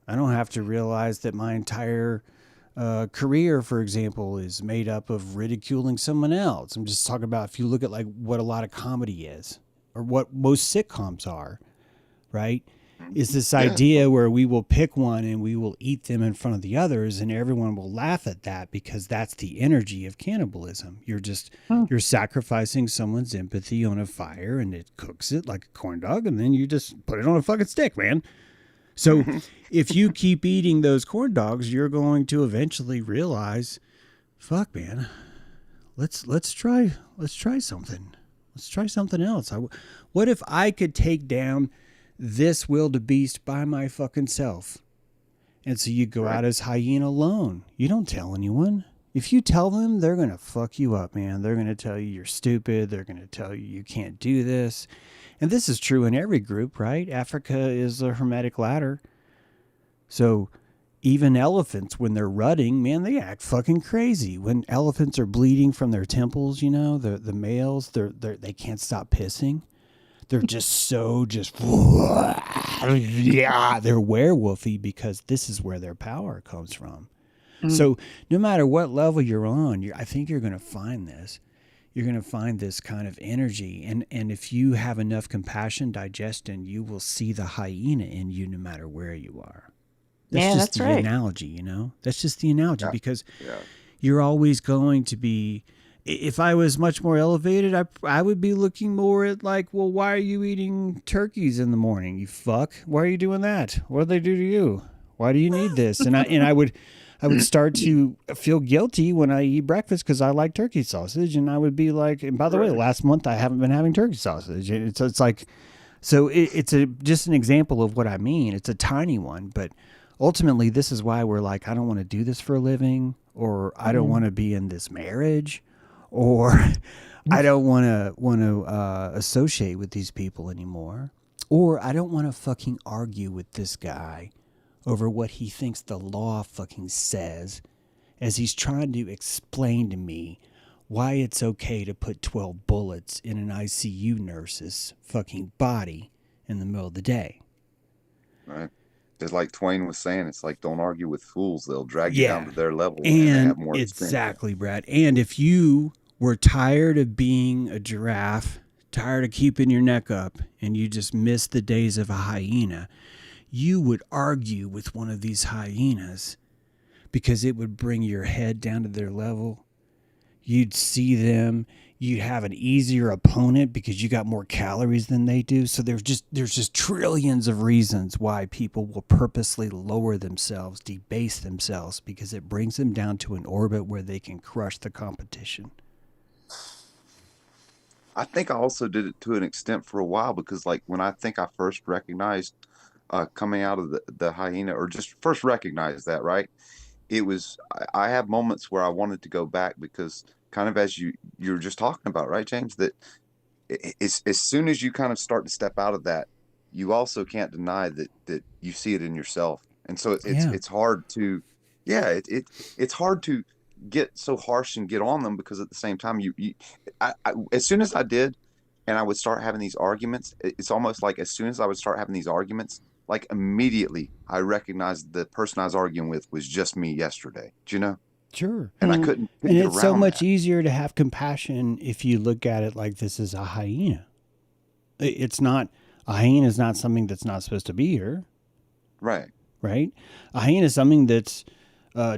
I don't have to realize that my entire career, for example, is made up of ridiculing someone else. I'm just talking about if you look at like what a lot of comedy is, or what most sitcoms are, right? Is this idea where we will pick one and we will eat them in front of the others, and everyone will laugh at that because that's the energy of cannibalism. You're sacrificing someone's empathy on a fire, and it cooks it like a corn dog, and then you just put it on a fucking stick, man. So if you keep eating those corn dogs, you're going to eventually realize, fuck, man, let's try something. Let's try something else. What if I could take down this wildebeest by my fucking self? And so you go out as hyena alone. You don't tell anyone. If you tell them, they're going to fuck you up, man. They're going to tell you you're stupid. They're going to tell you you can't do this. And this is true in every group, right? Africa is a hermetic ladder. So even elephants, when they're rutting, man, they act fucking crazy. When elephants are bleeding from their temples, you know, the males, they can't stop pissing. They're yeah, they're werewolfy because this is where their power comes from. So no matter what level you're on, I think you're going to find this. you're going to find this kind of energy. And if you have enough compassion, digestion, you will see the hyena in you no matter where you are. That's just the analogy, you know? That's just the analogy because you're always going to be, if I was much more elevated, I would be looking more at like, well, why are you eating turkeys in the morning, you fuck? Why are you doing that? What do they do to you? Why do you need this? And I would start to feel guilty when I eat breakfast because I like turkey sausage. And I would be like, and by the way, last month I haven't been having turkey sausage. It's like, so it's just an example of what I mean. It's a tiny one, but ultimately this is why we're like, I don't want to do this for a living, or I don't want to be in this marriage, or I don't want to associate with these people anymore, or I don't want to fucking argue with this guy over what he thinks the law fucking says as he's trying to explain to me why it's okay to put 12 bullets in an ICU nurse's fucking body in the middle of the day. Right. Just like Twain was saying, it's like, don't argue with fools. They'll drag you down to their level. And they have more exactly, Brad. And if you were tired of being a giraffe, tired of keeping your neck up, and you just missed the days of a hyena, you would argue with one of these hyenas because it would bring your head down to their level. You'd see them. You'd have an easier opponent because you got more calories than they do. So there's just trillions of reasons why people will purposely lower themselves, debase themselves, because it brings them down to an orbit where they can crush the competition. I think I also did it to an extent for a while because, like, when I think I first recognized coming out of the hyena, or just first recognized that, right? It was, I have moments where I wanted to go back because, kind of as you're just talking about, right, James, that as soon as you kind of start to step out of that, you also can't deny that you see it in yourself. And so it's hard to, it's hard to get so harsh and get on them, because at the same time, I as soon as I did, and I would start having these arguments, it's almost like as soon as I would start having these arguments, like immediately I recognized the person I was arguing with was just me yesterday. Do you know? Sure. And I couldn't and get it's so around much that. easier to have compassion if you look at it like this is a hyena. It's not, a hyena is not something that's not supposed to be here. Right. Right? A hyena is something that's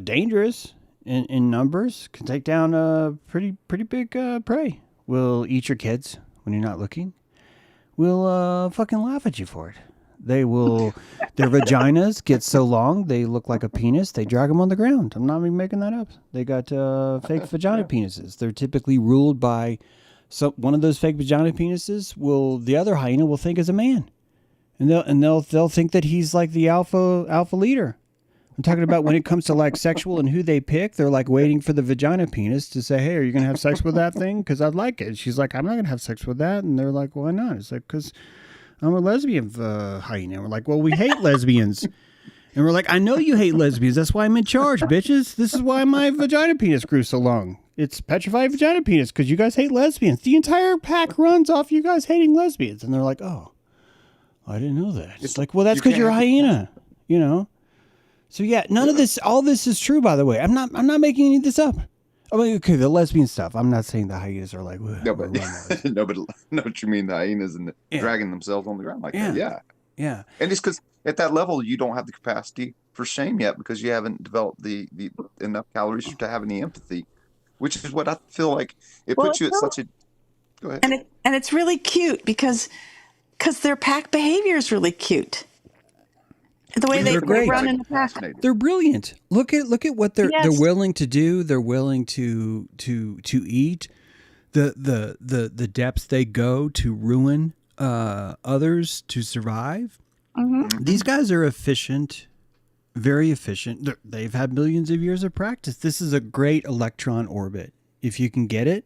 dangerous in numbers, can take down a pretty big prey. Will eat your kids when you're not looking. Will fucking laugh at you for it. They will, their vaginas get so long, they look like a penis. They drag them on the ground. I'm not even making that up. They got fake vagina penises. They're typically ruled by, so one of those fake vagina penises the other hyena will think is a man. And they'll think that he's like the alpha leader. I'm talking about when it comes to like sexual and who they pick, they're like waiting for the vagina penis to say, hey, are you going to have sex with that thing? Because I'd like it. She's like, I'm not going to have sex with that. And they're like, why not? It's like, because I'm a lesbian hyena. We're like, well, we hate lesbians. And we're like, I know you hate lesbians. That's why I'm in charge, bitches. This is why my vagina penis grew so long. It's petrified vagina penis because you guys hate lesbians. The entire pack runs off you guys hating lesbians. And they're like, oh, I didn't know that. It's like, well, that's because you're a hyena, you know? So yeah, none of this, all this is true, by the way. I'm not making any of this up. I mean, okay, the lesbian stuff. I'm not saying the hyenas are like, no, but know what you mean. The hyenas and dragging themselves on the ground like that. Yeah. And it's because at that level, you don't have the capacity for shame yet because you haven't developed the enough calories to have any empathy, which is what I feel like it puts you at such a. Go ahead. And it's really cute because their pack behavior is really cute. The way they run in the pack. They're brilliant. Look at what they're willing to do. They're willing to eat. The depths they go to ruin others to survive. Mm-hmm. These guys are efficient, very efficient. They've had millions of years of practice. This is a great electron orbit. If you can get it,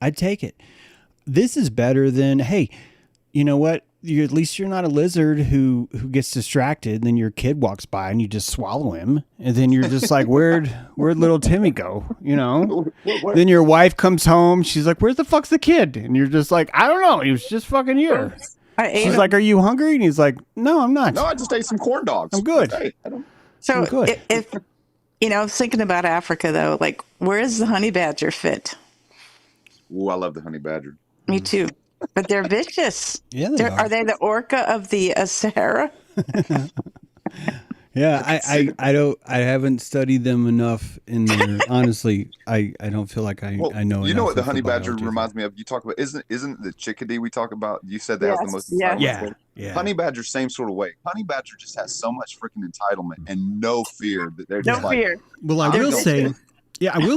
I'd take it. This is better than, hey, you know what? At least you're not a lizard who gets distracted, and then your kid walks by and you just swallow him, and then you're just like, where'd little Timmy go? You know? Then your wife comes home, she's like, where's the fuck's the kid? And you're just like, I don't know, he was just fucking here. She's like, are you hungry? And he's like, no, I'm not. No, I just ate some corn dogs. I'm good. So if thinking about Africa though, like where does the honey badger fit? Ooh, I love the honey badger. Me too. But they're vicious. Yeah, they Are they the orca of the Sahara? Yeah, I haven't studied them enough in there. Honestly, I don't feel like I know You enough know what the of honey badger biology reminds me of? You talk about isn't the chickadee we talk about? You said that has the most Yes. entitlement. Yeah. Honey badger, same sort of way. Honey badger just has so much freaking entitlement and no fear that they're No just like. fear. Well, I will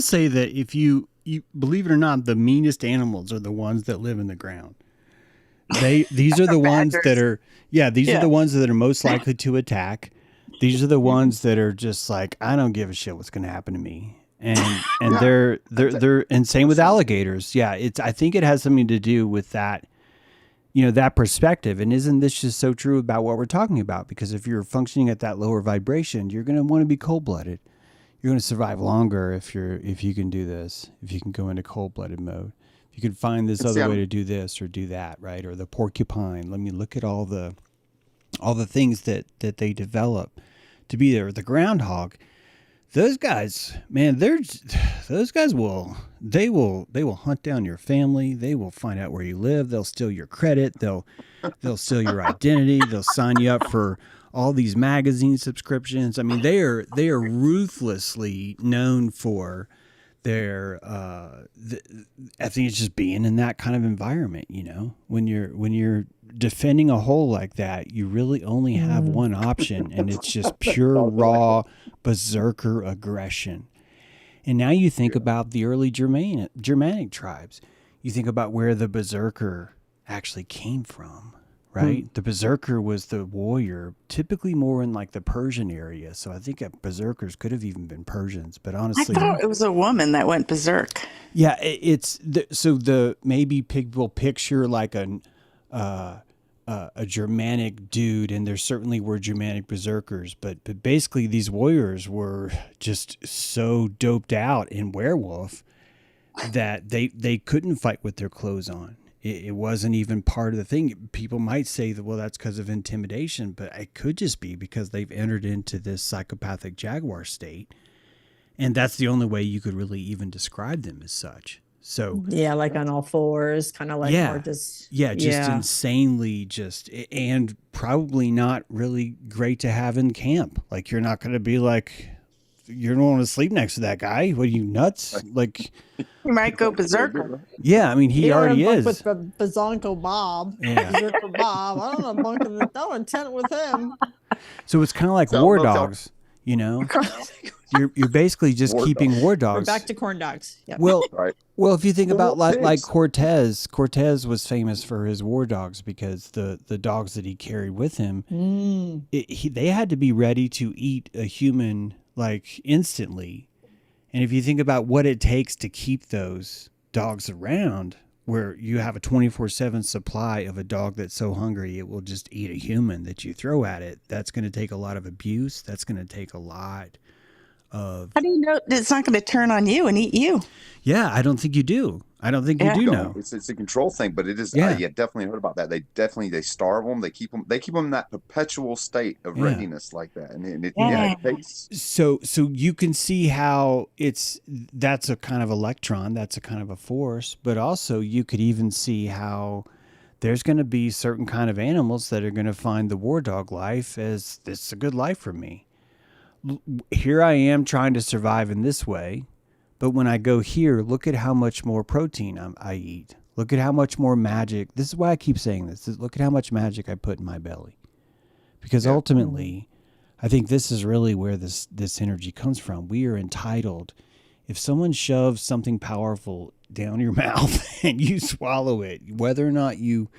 say that if you believe it or not, the meanest animals are the ones that live in the ground. These are the ones that are are the ones that are most likely to attack. These are the ones that are just like, I don't give a shit what's going to happen to me. And they're and same with alligators. Yeah, I think it has something to do with that, that perspective. And isn't this just so true about what we're talking about? Because if you're functioning at that lower vibration, you're going to want to be cold-blooded. You're going to survive longer if you can do this, if you can go into cold-blooded mode. If you can find this other way to do this or do that, right? Or the porcupine. Let me look at all the things that they develop to be there. The groundhog, those guys, man, those guys will hunt down your family. They will find out where you live. They'll steal your credit. They'll steal your identity. They'll sign you up for all these magazine subscriptions. I mean, they are ruthlessly known for their I think it's just being in that kind of environment. When you're defending a hole like that, you really only have one option, and it's just pure raw berserker aggression. And now you think about the early Germanic tribes. You think about where the berserker actually came from, right? The berserker was the warrior, typically more in like the Persian area. So I think berserkers could have even been Persians, but honestly, I thought it was a woman that went berserk. Yeah, maybe people picture like a Germanic dude, and there certainly were Germanic berserkers, but basically these warriors were just so doped out in werewolf that they couldn't fight with their clothes on. It wasn't even part of the thing. People might say that, well, that's because of intimidation, but it could just be because they've entered into this psychopathic jaguar state, and that's the only way you could really even describe them as such. So yeah, like on all fours, kind of like more just insanely and probably not really great to have in camp. Like, you're not going to be like, you don't want to sleep next to that guy. What are you, nuts? Like, you might go berserker. Yeah, I mean, he already is. With Bazonko Bob, Berserker Bob. I don't know, bunk in the tent with him. So it's kind of like war dogs, You're basically just keeping war dogs. We're back to corn dogs. Yep. Well, if you think about like Cortez was famous for his war dogs because the dogs that he carried with him, they had to be ready to eat a human like instantly. And if you think about what it takes to keep those dogs around, where you have a 24/7 supply of a dog that's so hungry it will just eat a human that you throw at it, that's going to take a lot of abuse. That's going to take a lot of... How do you know it's not going to turn on you and eat you? Yeah, I don't think you do. I don't think you do know. It's a control thing, but it is. Yeah, definitely heard about that. They starve them. They keep them in that perpetual state of readiness like that, and it takes. So you can see how that's a kind of electron, that's a kind of a force, but also you could even see how there's going to be certain kind of animals that are going to find the war dog life as this is a good life for me. Here I am trying to survive in this way. But when I go here, look at how much more protein I eat. Look at how much more magic. This is why I keep saying this. Look at how much magic I put in my belly. Because ultimately, I think this is really where this energy comes from. We are entitled. If someone shoves something powerful down your mouth and you swallow it, whether or not you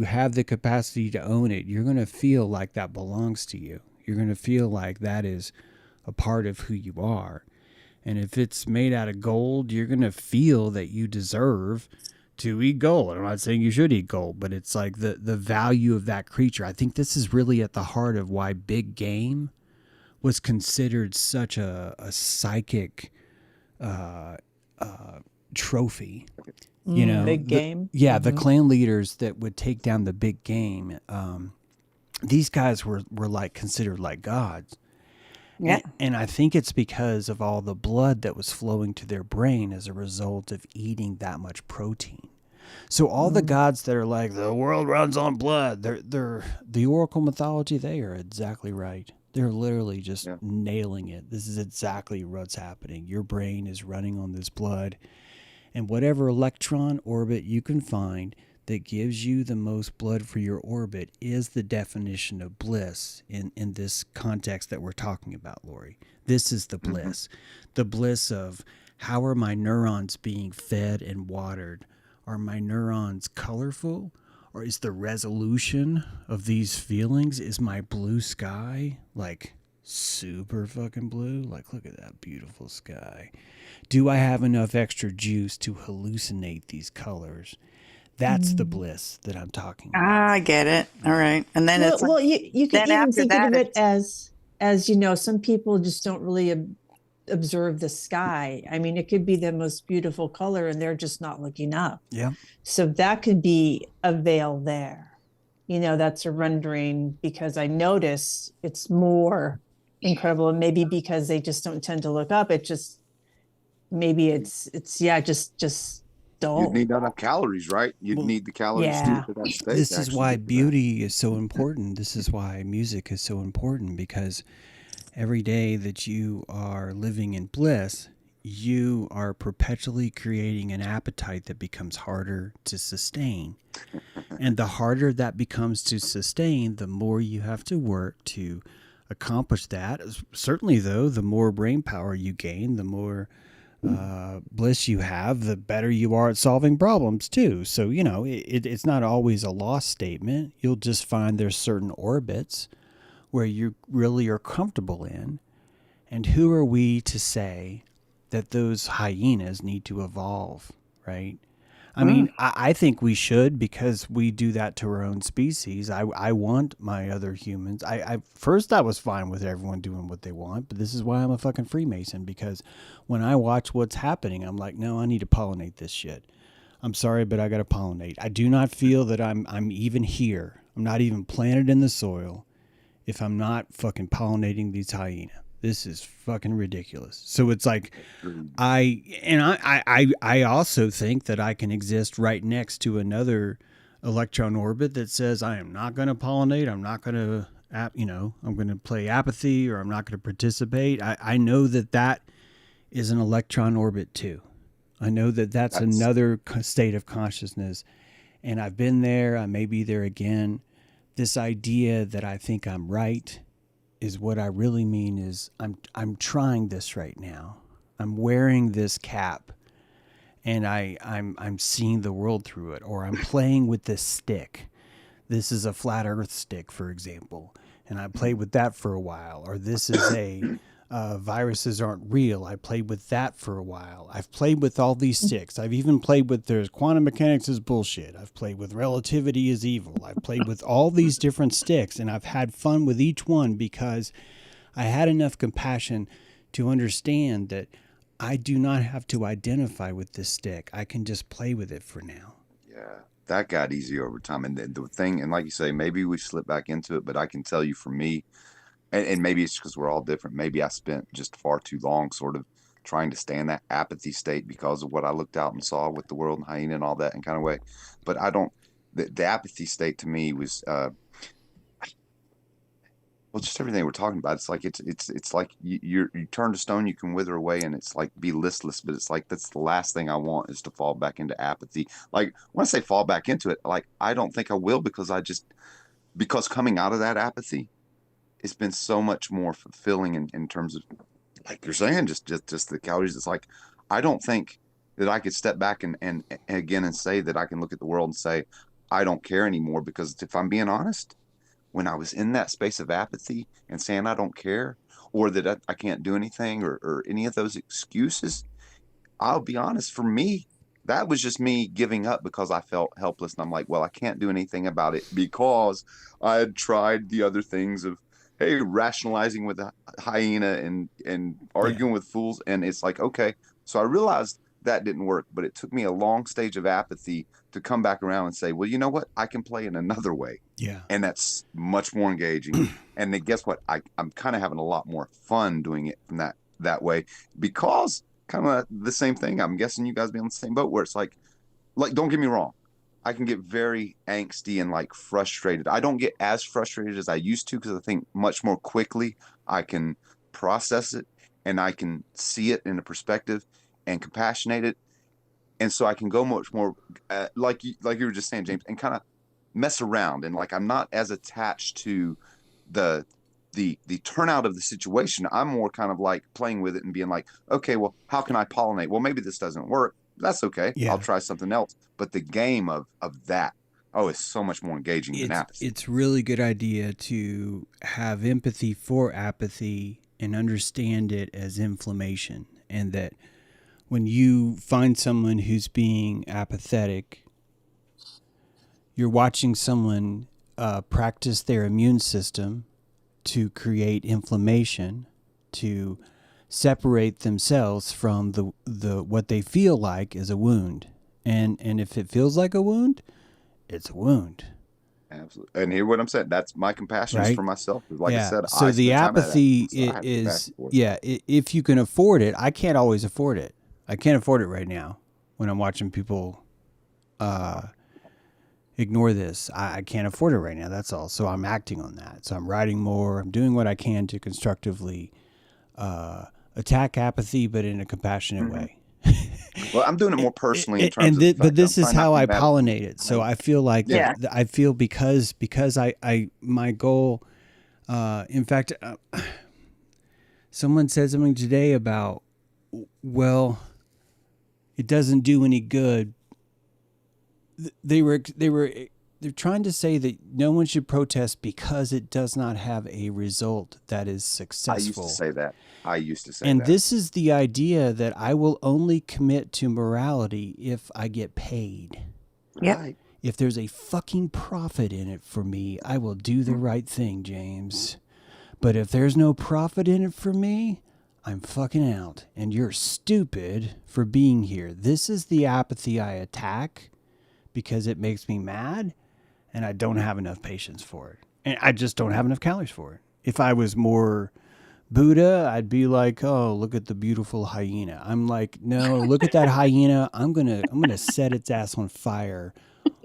have the capacity to own it, you're going to feel like that belongs to you. You're going to feel like that is a part of who you are. And if it's made out of gold, you're going to feel that you deserve to eat gold. I'm not saying you should eat gold, but it's like the value of that creature. I think this is really at the heart of why big game was considered such a psychic trophy. Big game. The clan leaders that would take down the big game. These guys were like considered like gods. Yeah. And I think it's because of all the blood that was flowing to their brain as a result of eating that much protein. So all the gods that are like the world runs on blood, they're the oracle mythology. They are exactly right. They're literally just nailing it. This is exactly what's happening. Your brain is running on this blood, and whatever electron orbit you can find that gives you the most blood for your orbit is the definition of bliss in this context that we're talking about, Lori. This is the bliss. The bliss of how are my neurons being fed and watered? Are my neurons colorful? Or is the resolution of these feelings, is my blue sky like super fucking blue? Like, look at that beautiful sky. Do I have enough extra juice to hallucinate these colors? That's the bliss that I'm talking about. I get it. All right. And then it's well, you can then even after think that, of it as some people just don't really observe the sky. I mean, it could be the most beautiful color and they're just not looking up. Yeah. So that could be a veil there. That's a rendering because I notice it's more incredible. And maybe because they just don't tend to look up, it's just dull. You'd need enough calories, right? You'd need the calories to get to that state. This is why beauty is so important. This is why music is so important, because every day that you are living in bliss, you are perpetually creating an appetite that becomes harder to sustain. And the harder that becomes to sustain, the more you have to work to accomplish that. Certainly, though, the more brain power you gain, the more bliss you have, the better you are at solving problems too. So, it's not always a lost statement. You'll just find there's certain orbits where you really are comfortable in. And who are we to say that those hyenas need to evolve, right? I mean, I think we should, because we do that to our own species. I want my other humans. First I was fine with everyone doing what they want, but this is why I'm a fucking Freemason, because when I watch what's happening, I'm like, no, I need to pollinate this shit. I'm sorry, but I got to pollinate. I do not feel that I'm even here. I'm not even planted in the soil if I'm not fucking pollinating these hyenas. This is fucking ridiculous. So it's like, I also think that I can exist right next to another electron orbit that says I am not going to pollinate. I'm not going to, I'm going to play apathy, or I'm not going to participate. I know that is an electron orbit too. I know that's another state of consciousness, and I've been there. I may be there again. This idea that I think I'm right is what I really mean is I'm trying this right now. I'm wearing this cap, and I'm seeing the world through it, or I'm playing with this stick. This is a flat earth stick, for example, and I played with that for a while. Or this is a viruses aren't real. I played with that for a while. I've played with all these sticks. I've even played with there's quantum mechanics is bullshit. I've played with relativity is evil. I've played with all these different sticks, and I've had fun with each one because I had enough compassion to understand that I do not have to identify with this stick. I can just play with it for now. Yeah, that got easy over time. And the thing, and like you say, maybe we slip back into it, but I can tell you for me, and maybe it's because we're all different. Maybe I spent just far too long sort of trying to stay in that apathy state because of what I looked out and saw with the world and hyena and all that and kind of way. But I don't, the apathy state to me was, well, just everything we're talking about. It's like it's like you turn to stone, you can wither away, and it's like be listless. But it's like that's the last thing I want is to fall back into apathy. Like when I say fall back into it, like I don't think I will, because because coming out of that apathy, it's been so much more fulfilling in terms of, like you're saying, just the calories. It's like I don't think that I could step back and again and say that I can look at the world and say I don't care anymore, because if I'm being honest, when I was in that space of apathy and saying I don't care, or that I can't do anything, or any of those excuses, I'll be honest, for me, that was just me giving up because I felt helpless. And I'm like, well, I can't do anything about it because I had tried the other things of, hey, rationalizing with a hyena and arguing with fools. And it's like, okay. So I realized that didn't work, but it took me a long stage of apathy to come back around and say, well, you know what? I can play in another way. Yeah. And that's much more engaging. And then guess what? I'm kind of having a lot more fun doing it from that way, because kind of the same thing. I'm guessing you guys be on the same boat, where it's like, don't get me wrong. I can get very angsty and like frustrated. I don't get as frustrated as I used to, because I think much more quickly I can process it, and I can see it in a perspective and compassionate it. And so I can go much more, like you were just saying, James, and kind of mess around. And like, I'm not as attached to the turnout of the situation. I'm more kind of like playing with it and being like, okay, well, how can I pollinate? Well, maybe this doesn't work. That's okay. Yeah. I'll try something else. But the game of that, it's so much more engaging than apathy. It's really good idea to have empathy for apathy and understand it as inflammation, and that when you find someone who's being apathetic, you're watching someone practice their immune system to create inflammation, to separate themselves from the what they feel like is a wound. And if it feels like a wound, it's a wound. Absolutely. And hear what I'm saying. That's my compassion is for myself. Like I said, so the apathy is, if you can afford it. I can't always afford it. I can't afford it right now when I'm watching people ignore this. I can't afford it right now. That's all. So I'm acting on that. So I'm writing more. I'm doing what I can to constructively attack apathy, but in a compassionate way. Well, I'm doing it more personally in terms of but this is how I pollinate it. So I feel like I feel because I my goal. In fact, someone said something today about, well, it doesn't do any good. They're trying to say that no one should protest because it does not have a result that is successful. I used to say that. And this is the idea that I will only commit to morality if I get paid. Right. If there's a fucking profit in it for me, I will do the right thing, James. But if there's no profit in it for me, I'm fucking out. And you're stupid for being here. This is the apathy I attack because it makes me mad, and I don't have enough patience for it. And I just don't have enough calories for it. If I was more Buddha, I'd be like, oh, look at the beautiful hyena. I'm like, no, look at that hyena. I'm gonna set its ass on fire.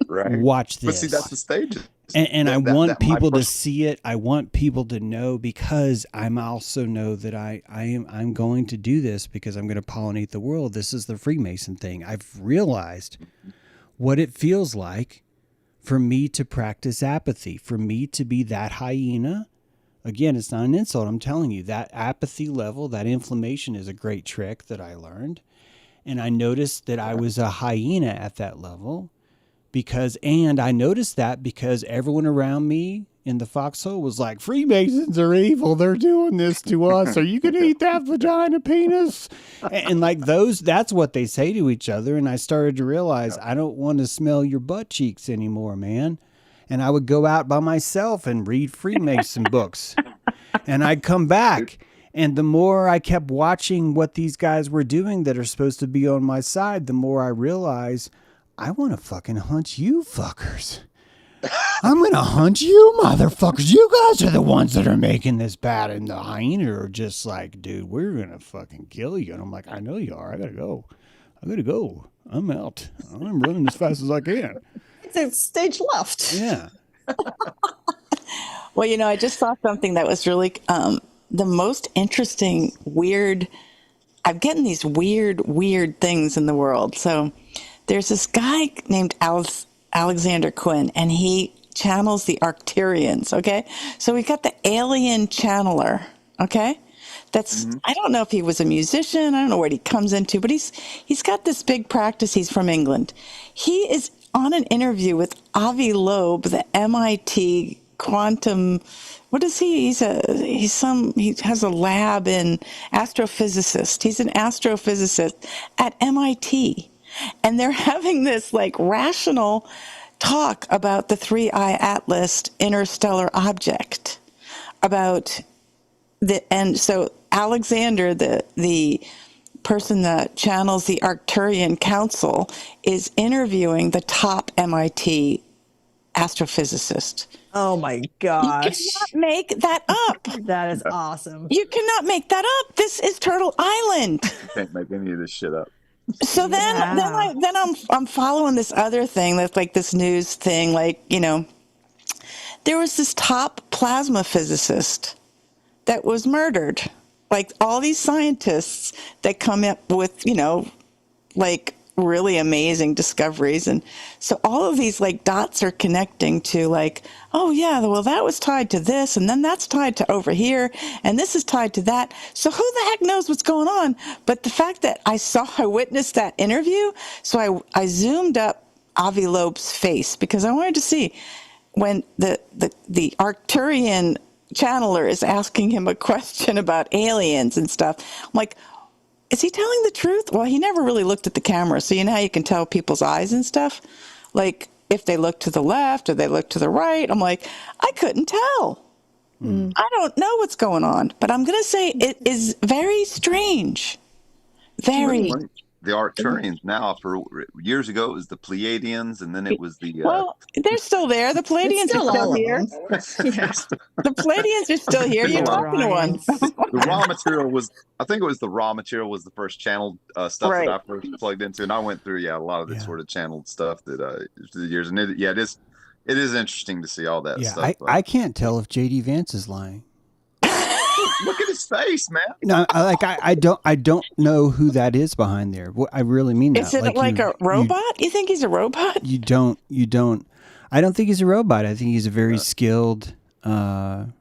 Right. Watch this. But see, that's the stage. And I want people to see it. I want people to know, because I'm also know that I'm going to do this because I'm going to pollinate the world. This is the Freemason thing. I've realized what it feels like for me to practice apathy, for me to be that hyena. Again, it's not an insult. I'm telling you, that apathy level, that inflammation is a great trick that I learned. And I noticed that I was a hyena at that level and I noticed that because everyone around me in the foxhole was like, Freemasons are evil. They're doing this to us. Are you going to eat that vagina penis? And like that's what they say to each other. And I started to realize I don't want to smell your butt cheeks anymore, man. And I would go out by myself and read Freemason books. And I'd come back. And the more I kept watching what these guys were doing that are supposed to be on my side, the more I realized I want to fucking hunt you fuckers. I'm going to hunt you motherfuckers. You guys are the ones that are making this bad. And the hyena are just like, dude, we're going to fucking kill you. And I'm like, I know you are. I got to go. I'm out. I'm running as fast as I can. It's stage left. Yeah. Well, I just saw something that was really the most interesting, weird. I'm getting these weird things in the world. So there's this guy named Alexander Quinn, and he channels the Arcturians, okay? So we got the alien channeler, okay? I don't know if he was a musician. I don't know what he comes into, but he's got this big practice. He's from England. He is on an interview with Avi Loeb, the MIT quantum. What is he? He has a lab in astrophysicist. He's an astrophysicist at MIT. And they're having this like rational talk about the 3I Atlas interstellar object, about and so Alexander, the person that channels the Arcturian Council is interviewing the top MIT astrophysicist. Oh my You gosh. cannot make that up. That is awesome. You cannot make that up. This is Turtle Island. You can't make any of this shit up. So I'm following this other thing that's like this news thing, like, you know, there was this top plasma physicist that was murdered. Like all these scientists that come up with, you know, like really amazing discoveries. And so all of these like dots are connecting to like, oh yeah, well that was tied to this, and then that's tied to over here, and this is tied to that. So who the heck knows what's going on? But the fact that I witnessed that interview, so I zoomed up Avi Loeb's face because I wanted to see when the Arcturian channeler is asking him a question about aliens and stuff. I'm like, is he telling the truth? Well, he never really looked at the camera. So you know how you can tell people's eyes and stuff? Like if they look to the left or they look to the right. I'm like, I couldn't tell. I don't know what's going on. But I'm going to say it is very strange. Very. The Arcturians now, for years ago, it was the Pleiadians, and then it was the... well, they're still there. The Pleiadians are still here. Yeah. The Pleiadians are still here. You're talking to one. The raw material was, I think it was the raw material was the first channeled stuff Right. that I first plugged into, and I went through, a lot of the sort of channeled stuff that through the years, and it is interesting to see all that stuff. I can't tell if JD Vance is lying. Look at his face, man. No, I don't know who that is behind there. I really mean that. Is it like a robot? You think he's a robot? You don't. I don't think he's a robot. I think he's a very skilled Versapellus.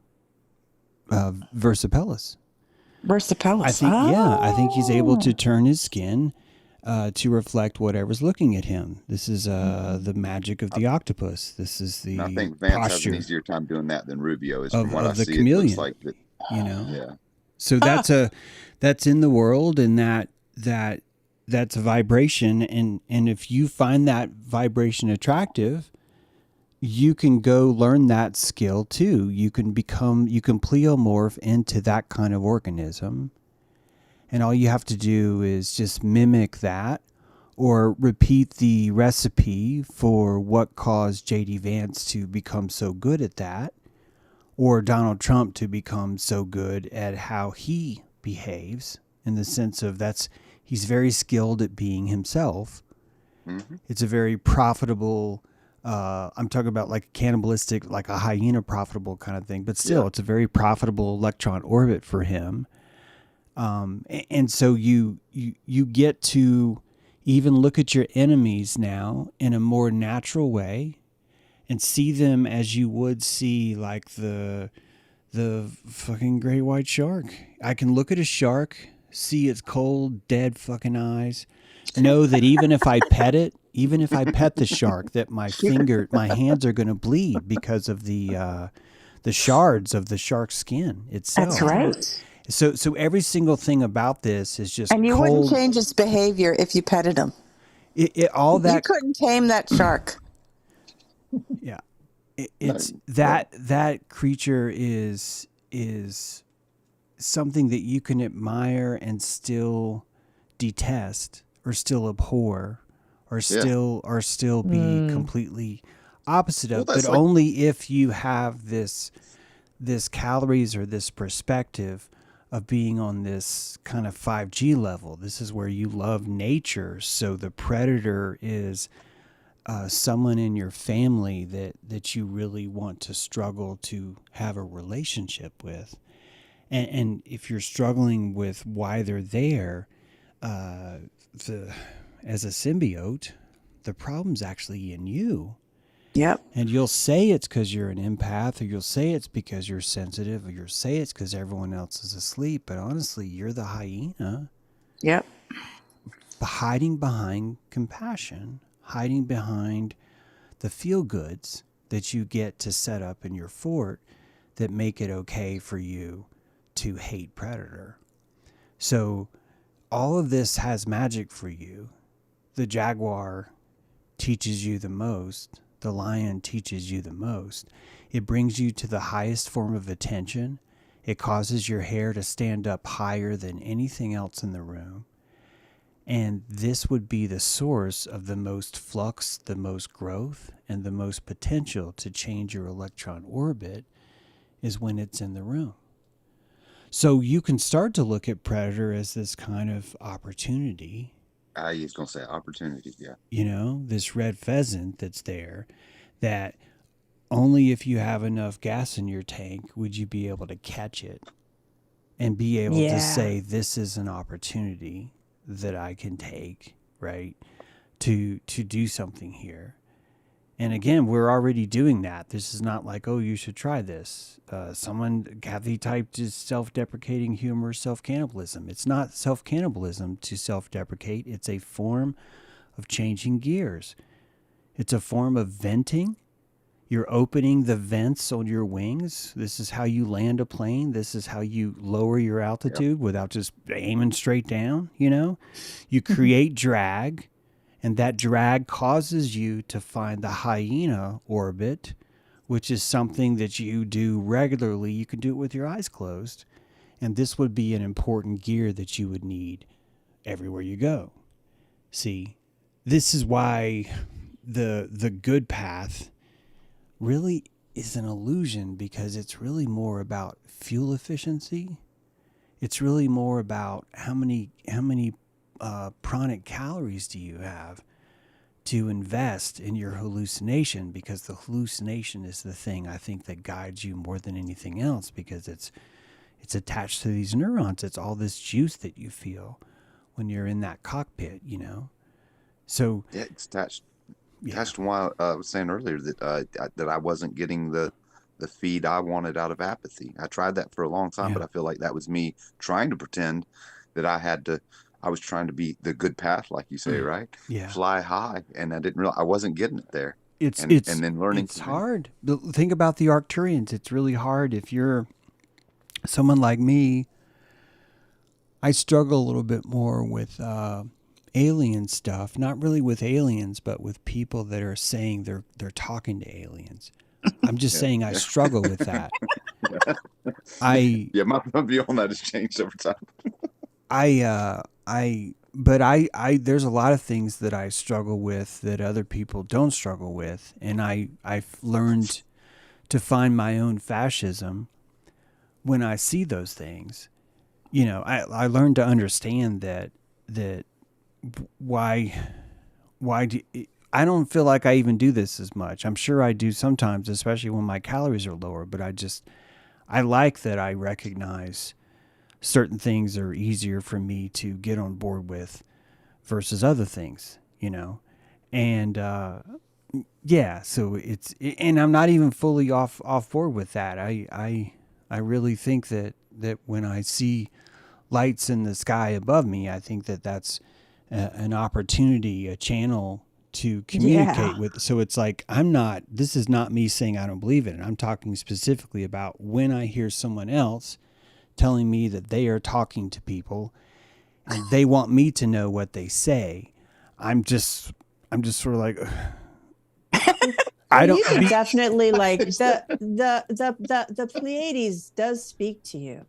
Versapellus. I think he's able to turn his skin to reflect whatever's looking at him. This is the magic of the octopus. This is the I think Vance has posture an easier time doing that than Rubio is, of from what I the see. chameleon. It looks like that. you know. Yeah. So that's in the world, and that's a vibration, and if you find that vibration attractive, you can go learn that skill too. You can pleomorph into that kind of organism, and all you have to do is just mimic that or repeat the recipe for what caused J.D. Vance to become so good at that, or Donald Trump to become so good at how he behaves, in the sense of he's very skilled at being himself. Mm-hmm. It's a very profitable, I'm talking about like cannibalistic, like a hyena profitable kind of thing, but still it's a very profitable electron orbit for him. And so you get to even look at your enemies now in a more natural way and see them as you would see like the fucking great white shark. I can look at a shark, see its cold, dead fucking eyes, know that even if I pet the shark, that my hands are going to bleed because of the shards of the shark's skin itself. That's right. So every single thing about this is just and you cold. Wouldn't change its behavior if you petted him. You couldn't tame that shark. Yeah, it's that creature is something that you can admire and still detest, or still abhor, or still be completely opposite of, but only if you have this calories or this perspective of being on this kind of 5G level. This is where you love nature. So the predator is someone in your family that you really want to struggle to have a relationship with. And if you're struggling with why they're there, as a symbiote, the problem's actually in you. Yep. And you'll say it's because you're an empath, or you'll say it's because you're sensitive, or you'll say it's because everyone else is asleep. But honestly, you're the hyena. Yep. Hiding behind compassion, hiding behind the feel-goods that you get to set up in your fort that make it okay for you to hate predator. So all of this has magic for you. The jaguar teaches you the most. The lion teaches you the most. It brings you to the highest form of attention. It causes your hair to stand up higher than anything else in the room. And this would be the source of the most flux, the most growth, and the most potential to change your electron orbit is when it's in the room. So you can start to look at Predator as this kind of opportunity. I was going to say opportunity, yeah. You know, this red pheasant that's there, that only if you have enough gas in your tank would you be able to catch it and be able to say, this is an opportunity that I can take, right, to do something here. And again, we're already doing that. This is not like, oh, you should try this. Kathy typed is self-deprecating humor, self-cannibalism. It's not self-cannibalism to self-deprecate. It's a form of changing gears. It's a form of venting. You're opening the vents on your wings. This is how you land a plane. This is how you lower your altitude without just aiming straight down, you know? You create drag. And that drag causes you to find the hyena orbit, which is something that you do regularly. You can do it with your eyes closed. And this would be an important gear that you would need everywhere you go. See, this is why the good path really is an illusion, because it's really more about fuel efficiency. It's really more about how many pranic calories do you have to invest in your hallucination, because the hallucination is the thing I think that guides you more than anything else, because it's attached to these neurons. It's all this juice that you feel when you're in that cockpit, you know? So yeah, it's attached to why I was saying earlier that I wasn't getting the feed I wanted out of apathy. I tried that for a long time, but I feel like that was me trying to pretend that I was trying to be the good path, like you say, right? Yeah. Fly high, and I didn't realize I wasn't getting it there. And then learning. It's hard. Think about the Arcturians. It's really hard if you're someone like me. I struggle a little bit more with alien stuff. Not really with aliens, but with people that are saying they're talking to aliens. I'm just saying I struggle with that. My view on that has changed over time. There's a lot of things that I struggle with that other people don't struggle with. And I've learned to find my own fascism when I see those things. You know, I learned to understand that I don't feel like I even do this as much. I'm sure I do sometimes, especially when my calories are lower, but I like that I recognize certain things are easier for me to get on board with versus other things, you know? And, so and I'm not even fully off board with that. I really think that when I see lights in the sky above me, I think that that's an opportunity, a channel to communicate with. So it's like, this is not me saying I don't believe it. I'm talking specifically about when I hear someone else telling me that they are talking to people and they want me to know what they say. I'm just sort of like, I don't. You can definitely like the Pleiades does speak to you.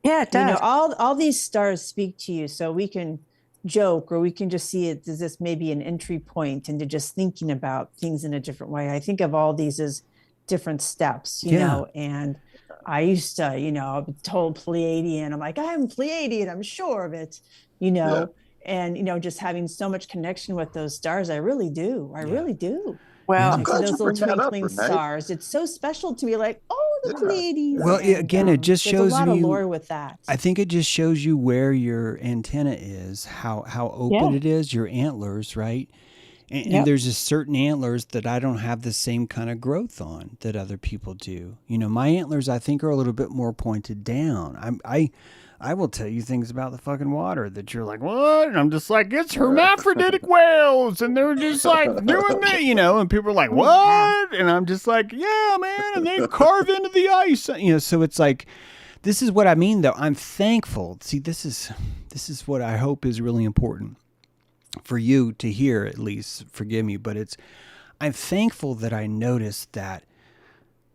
Yeah, it does. You know, all these stars speak to you, so we can joke or we can just see it as this maybe an entry point into just thinking about things in a different way. I think of all these as different steps, you know, and I used to, you know, I'm told Pleiadian. I'm like, I'm Pleiadian, I'm sure of it, you know, and, you know, just having so much connection with those stars. I really do. I really do. Well, like, those little twinkling stars. It's so special to me. Like, oh, the Pleiades. Well, again, it just shows there's a lot you of lore with that. I think it just shows you where your antenna is, how open it is, your antlers, right? And there's just certain antlers that I don't have the same kind of growth on that other people do. You know, my antlers, I think, are a little bit more pointed down. I will tell you things about the fucking water that you're like, what? And I'm just like, it's hermaphroditic whales. And they're just like doing that, you know, and people are like, what? And I'm just like, yeah, man. And they carve into the ice, you know, so it's like, this is what I mean, though. I'm thankful. See, this is what I hope is really important for you to hear, at least. Forgive me, but I'm thankful that I noticed that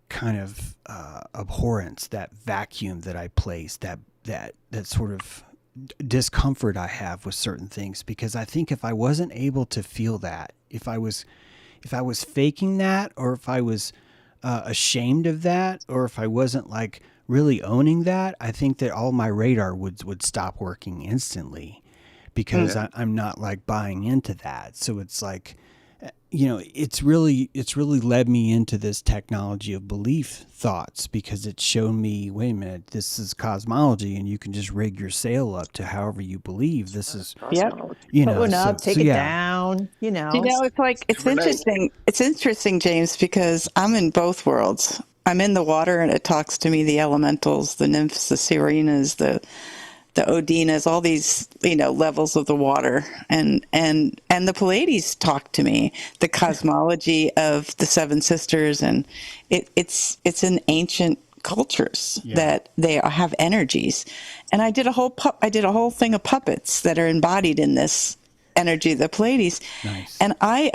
kind of abhorrence, that vacuum that I placed, that sort of discomfort I have with certain things, because I think if I wasn't able to feel that, if I was faking that, or if I was ashamed of that, or if I wasn't like really owning that, I think that all my radar would stop working instantly, because Yeah. I'm not like buying into that. So it's like, you know, it's really led me into this technology of belief thoughts, because it's shown me, wait a minute, this is cosmology, and you can just rig your sail up to however you believe. This is, Yep. you Put know, one up, take so it yeah. down, It's like it's Renee. interesting. It's interesting, James, because I'm in both worlds. I'm in the water, and it talks to me, the elementals, the nymphs, the sirenas, the Odinas, all these, levels of the water, and the Pleiades talk to me, the cosmology of the seven sisters, and it's in ancient cultures Yeah. that they have energies, and I did a whole thing of puppets that are embodied in this energy of the Pleiades, Nice. and I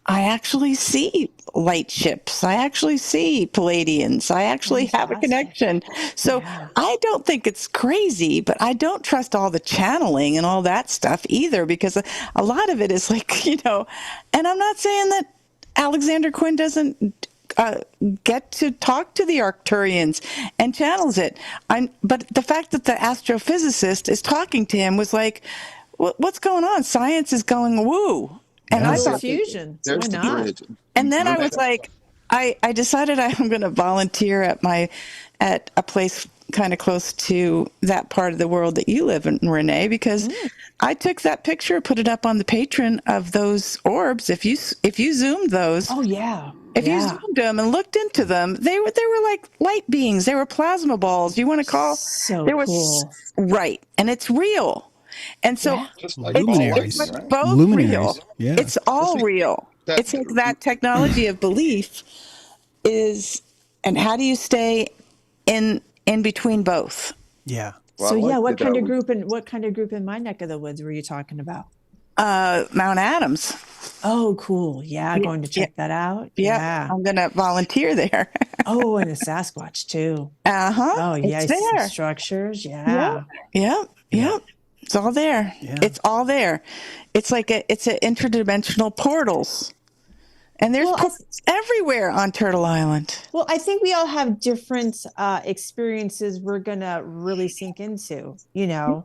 actually see light ships. I actually see Palladians. I actually have a Fantastic. connection. So Yeah. I don't think it's crazy, but I don't trust all the channeling and all that stuff either, because a lot of it is like, and I'm not saying that Alexander Quinn doesn't get to talk to the Arcturians and channels it. But the fact that the astrophysicist is talking to him was like, what's going on? Science is going woo. And Yeah. I A little thought, fusion. Why There's the not? bridge. and then I Renee, was like, I decided I'm going to volunteer at a place kind of close to that part of the world that you live in, Renee, because I took that picture, put it up on the patron of those orbs. If you zoomed those, Oh yeah. if you Yeah. zoomed them and looked into them, they were like light beings. They were plasma balls. You want to call? So There was cool. right, and it's real. And so Yeah. just like all of it's you, Luminaries. right? both real. Luminaries. Yeah. It's all Just like real. that. It's like that technology of belief is, and how do you stay in between both? Yeah. Well, So I yeah, like what that. kind of group in my neck of the woods were you talking about? Mount Adams. Oh, cool. Yeah, Yeah, going to yeah, check that out. yeah. Yeah. I'm gonna volunteer there. Oh, and the Sasquatch too. Uh-huh. Oh, yeah, It's I see some there. structures. Yeah, Yeah. yeah, Yeah. yeah. It's all there. Yeah. It's all there. It's like it's an interdimensional portals. And there's Well, portals everywhere on Turtle Island. well, I think we all have different experiences we're gonna really sink into, Yeah.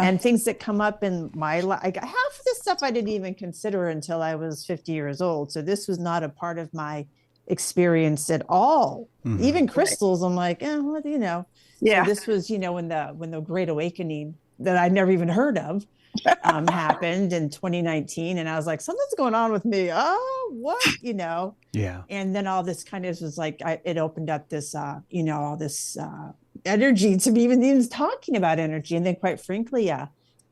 and things that come up in my life. Like half of this stuff I didn't even consider until I was 50 years old. So this was not a part of my experience at all. Mhm. Even crystals, I'm like, well, So Yeah. this was, when the Great Awakening that I'd never even heard of happened in 2019, and I was like, something's going on with me. Oh, what? Yeah. And then all this kind of was like, it opened up this, all this energy to be even talking about energy. And then, quite frankly,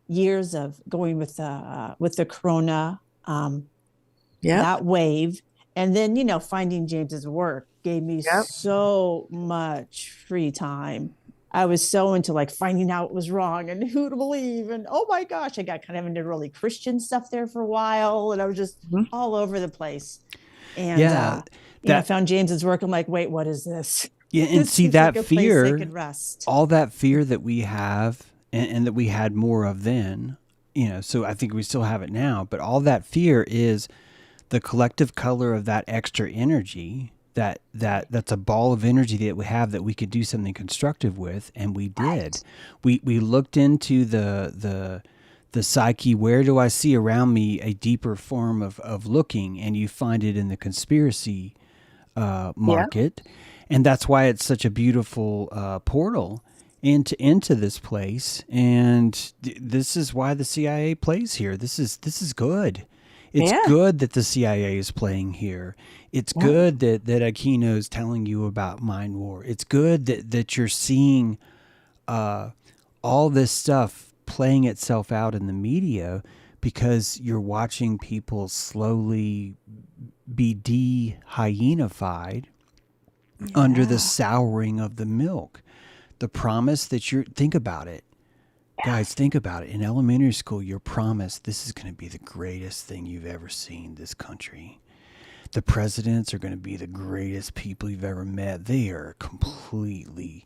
years of going with the Corona, Yeah. that wave, and then finding James's work gave me Yep. so much free time. I was so into like finding out what was wrong and who to believe, and oh my gosh, I got kind of into really Christian stuff there for a while, and I was just all over the place. And Yeah. I found James's work. I'm like, wait, what is this? Yeah. And This see seems that like a place I fear, could rest. all that fear that we have, and that we had more of then, so I think we still have it now, but all that fear is the collective color of that extra energy, that's a ball of energy that we have that we could do something constructive with, and we did. We looked into the psyche. Where do I see around me a deeper form of looking? And you find it in the conspiracy market, and that's why it's such a beautiful portal into this place. And this is why the CIA plays here. This is good. It's good that the CIA is playing here. It's good that Aquino is telling you about Mind War. It's good that you're seeing all this stuff playing itself out in the media, because you're watching people slowly be de-hyenified under the souring of the milk. The promise that think about it. Guys, think about it. In elementary school, you're promised this is going to be the greatest thing you've ever seen, this country. The presidents are going to be the greatest people you've ever met. They are completely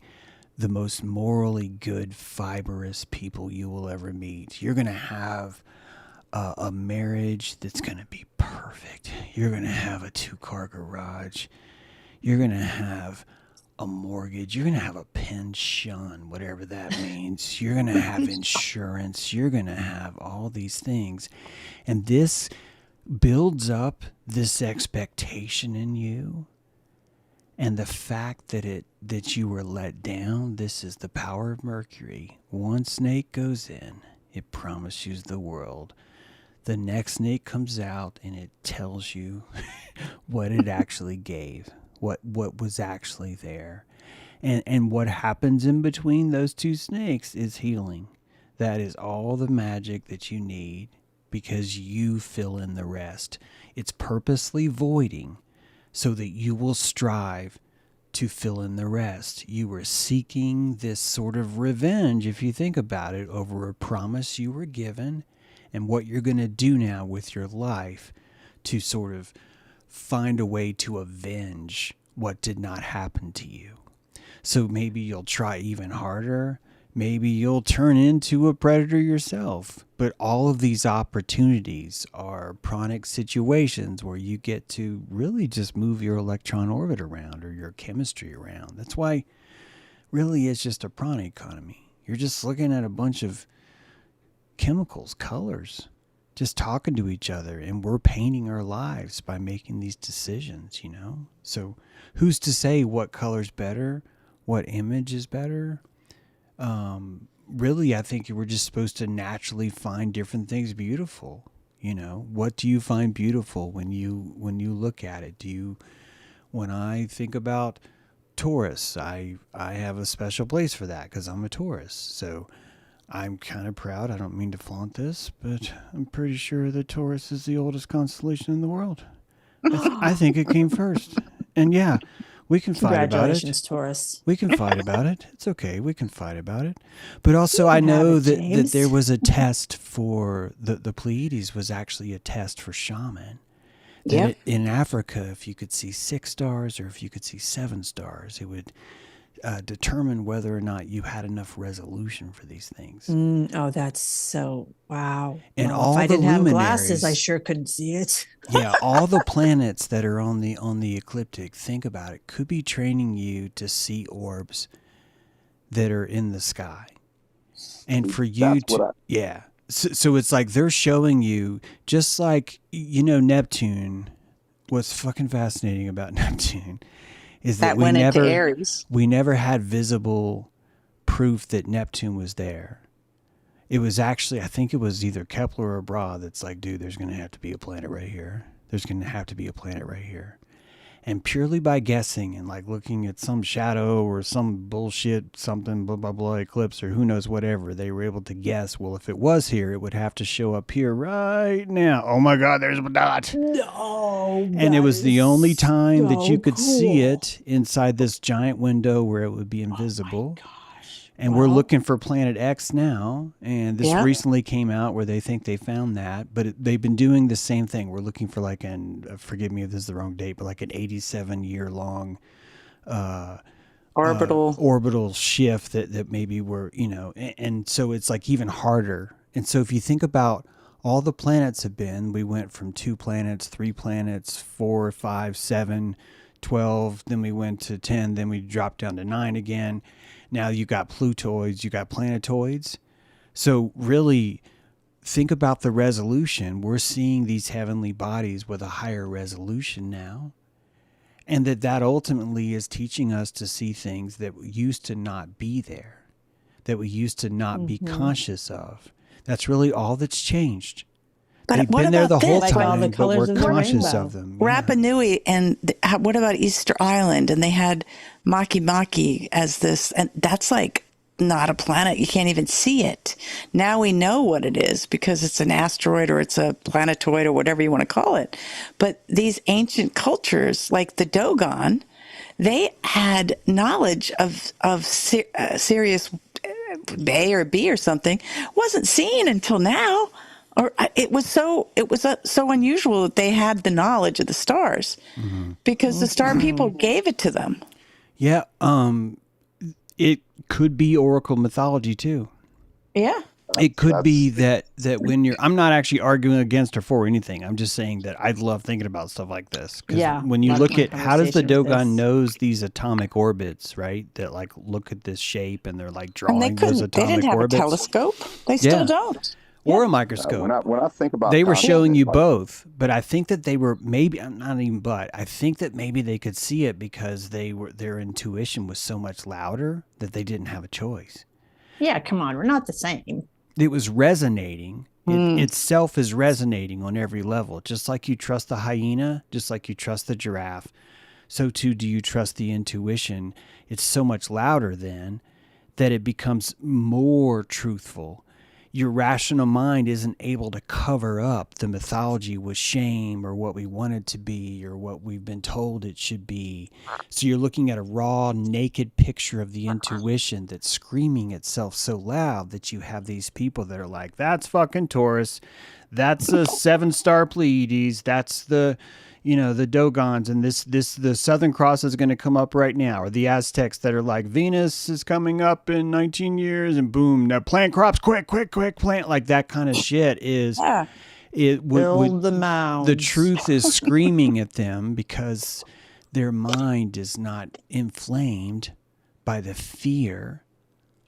the most morally good, fibrous people you will ever meet. You're going to have a marriage that's going to be perfect. You're going to have a 2-car garage. You're going to have a mortgage. You're going to have a pension, whatever that means. You're going to have insurance. You're going to have all these things. And this builds up this expectation in you. And the fact that you were let down, this is the power of Mercury. One snake goes in, it promises you the world. The next snake comes out and it tells you what it actually gave, what was actually there. And what happens in between those two snakes is healing. That is all the magic that you need, because you fill in the rest. It's purposely voiding so that you will strive to fill in the rest. You were seeking this sort of revenge, if you think about it, over a promise you were given, and what you're going to do now with your life to sort of find a way to avenge what did not happen to you. So maybe you'll try even harder. Maybe you'll turn into a predator yourself. But all of these opportunities are pranic situations where you get to really just move your electron orbit around or your chemistry around. That's why really it's just a pranic economy. You're just looking at a bunch of chemicals, colors, just talking to each other, and we're painting our lives by making these decisions, So who's to say what color's better, what image is better? Really, I think we're just supposed to naturally find different things beautiful. What do you find beautiful when you look at it? When I think about Taurus, I have a special place for that because I'm a Taurus. So I'm kind of proud. I don't mean to flaunt this, but I'm pretty sure that Taurus is the oldest constellation in the world. I think it came first. And yeah, we can fight about it. Congratulations, Taurus. We can fight about it. It's okay. We can fight about it. But also I know that there was a test for the Pleiades was actually a test for shaman. Yeah. In Africa, if you could see 6 stars or if you could see 7 stars, it would determine whether or not you had enough resolution for these things. Oh, that's so wow. And well, all if I the didn't have luminaries, glasses, I sure couldn't see it. Yeah, all the planets that are on the ecliptic, think about it, could be training you to see orbs that are in the sky. And for you yeah. So it's like they're showing you, just like, Neptune, what's fucking fascinating about Neptune is that went into Aries. We never had visible proof that Neptune was there. It was actually, I think it was either Kepler or Bra that's like, dude, there's going to have to be a planet right here. There's going to have to be a planet right here. And purely by guessing and like looking at some shadow or some bullshit, something, blah, blah, blah, eclipse or who knows whatever, they were able to guess, well, if it was here, it would have to show up here right now. Oh my God, there's a dot. No. And it was the only time that you could see cool. it inside this giant window where it would be invisible. Oh my gosh. And we're looking for Planet X now. And this recently came out where they think they found that. But they've been doing the same thing. We're looking for like forgive me if this is the wrong date, but like an 87-year-long orbital shift that maybe we're, and so it's like even harder. And so if you think about all the planets have been, we went from 2 planets, 3 planets, 4, 5, 7, 12, then we went to 10, then we dropped down to 9 again. Now you got Plutoids, you got planetoids. So really think about the resolution. We're seeing these heavenly bodies with a higher resolution now. And that ultimately is teaching us to see things that used to not be there, that we used to not be conscious of. That's really all that's changed. But They've what been there about the whole this? time, the but colors we're of the conscious rainbow. of them. Rapa Nui, and what about Easter Island? And they had Maki Maki as this, and that's like not a planet. You can't even see it. Now we know what it is because it's an asteroid or it's a planetoid or whatever you want to call it. But these ancient cultures, like the Dogon, they had knowledge of Sirius A or B or something. Wasn't seen until now. Or it was so unusual that they had the knowledge of the stars because the star people gave it to them. Yeah. It could be Oracle mythology too. Yeah. It could be that when you're, I'm not actually arguing against or for anything. I'm just saying that I love thinking about stuff like this. Because Yeah, when you love look my at how does the conversation with Dogon this. knows these atomic orbits, right? That like look at this shape and they're like And drawing they those couldn't, they atomic didn't have orbits. a telescope. They still Yeah. don't. Or a when microscope. I think about They were consciousness, showing you like, both, but I think that they were maybe not even but I think that maybe they could see it because their intuition was so much louder that they didn't have a choice. Yeah, come on, we're not the same. It was resonating. It itself is resonating on every level. Just like you trust the hyena, just like you trust the giraffe, so too do you trust the intuition. It's so much louder then that it becomes more truthful. Your rational mind isn't able to cover up the mythology with shame or what we want it to be or what we've been told it should be. So you're looking at a raw, naked picture of the intuition that's screaming itself so loud that you have these people that are like, that's fucking Taurus. That's a 7-star Pleiades. That's the Dogons, and the Southern Cross is going to come up right now, or the Aztecs that are like, Venus is coming up in 19 years, and boom, now plant crops, quick, plant, like that kind of shit is, Build the mounds. the truth is screaming at them because their mind is not inflamed by the fear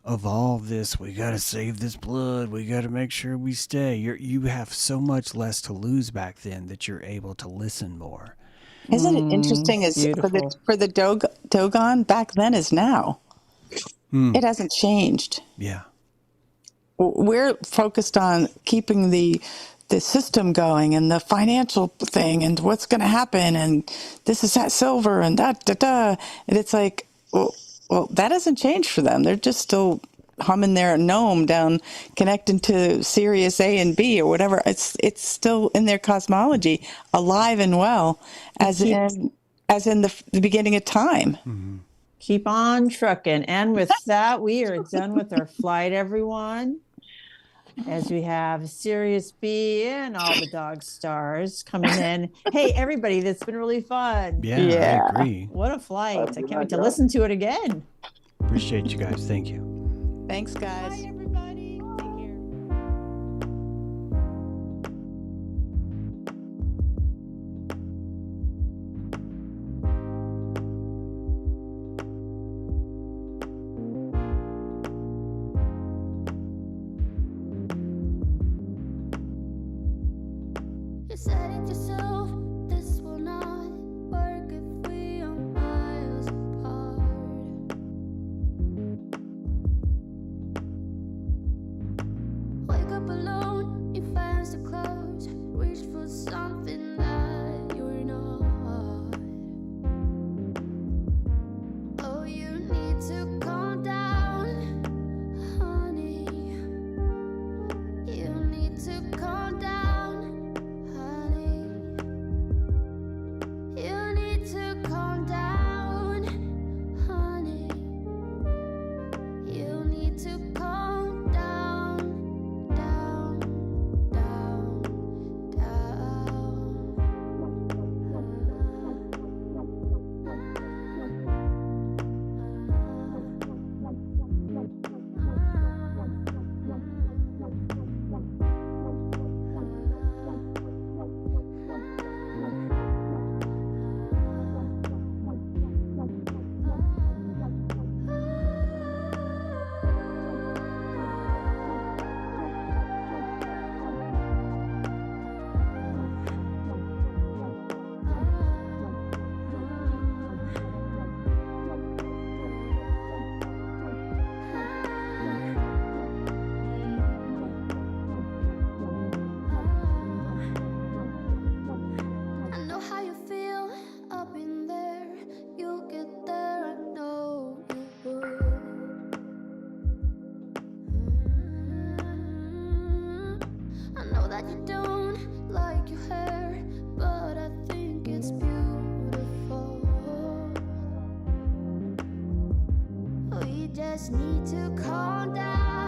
of all this. We got to save this blood. We got to make sure we stay. You have so much less to lose back then that you're able to listen more. Isn't it interesting as for the Dogon back then as now? It hasn't changed. Yeah. We're focused on keeping the system going and the financial thing and what's going to happen and this is that silver and and it's like, well, that hasn't changed for them. They're just still humming their gnome down, connecting to Sirius A and B or whatever. It's still in their cosmology, alive and well, as in the beginning of time. Mm-hmm. Keep on trucking. And with that, we are done with our flight, everyone. As we have Sirius B and all the dog stars coming in. Hey, everybody, that's been really fun. Yeah, I agree. What a flight. I can't wait to listen to it again. Appreciate you guys. Thank you. Thanks, guys. Bye, everybody. Take care. You said it yourself, this will not work if we are miles apart. Wake up alone, your fans are closed. Reach for something that you're not. Oh, you need to calm down, honey. You need to calm down, honey. You need to calm down, honey. You need to calm down, down, down, I know how you feel up in there. You'll get there, I know you will. I know that you don't like your hair, but I think it's beautiful. We just need to calm down.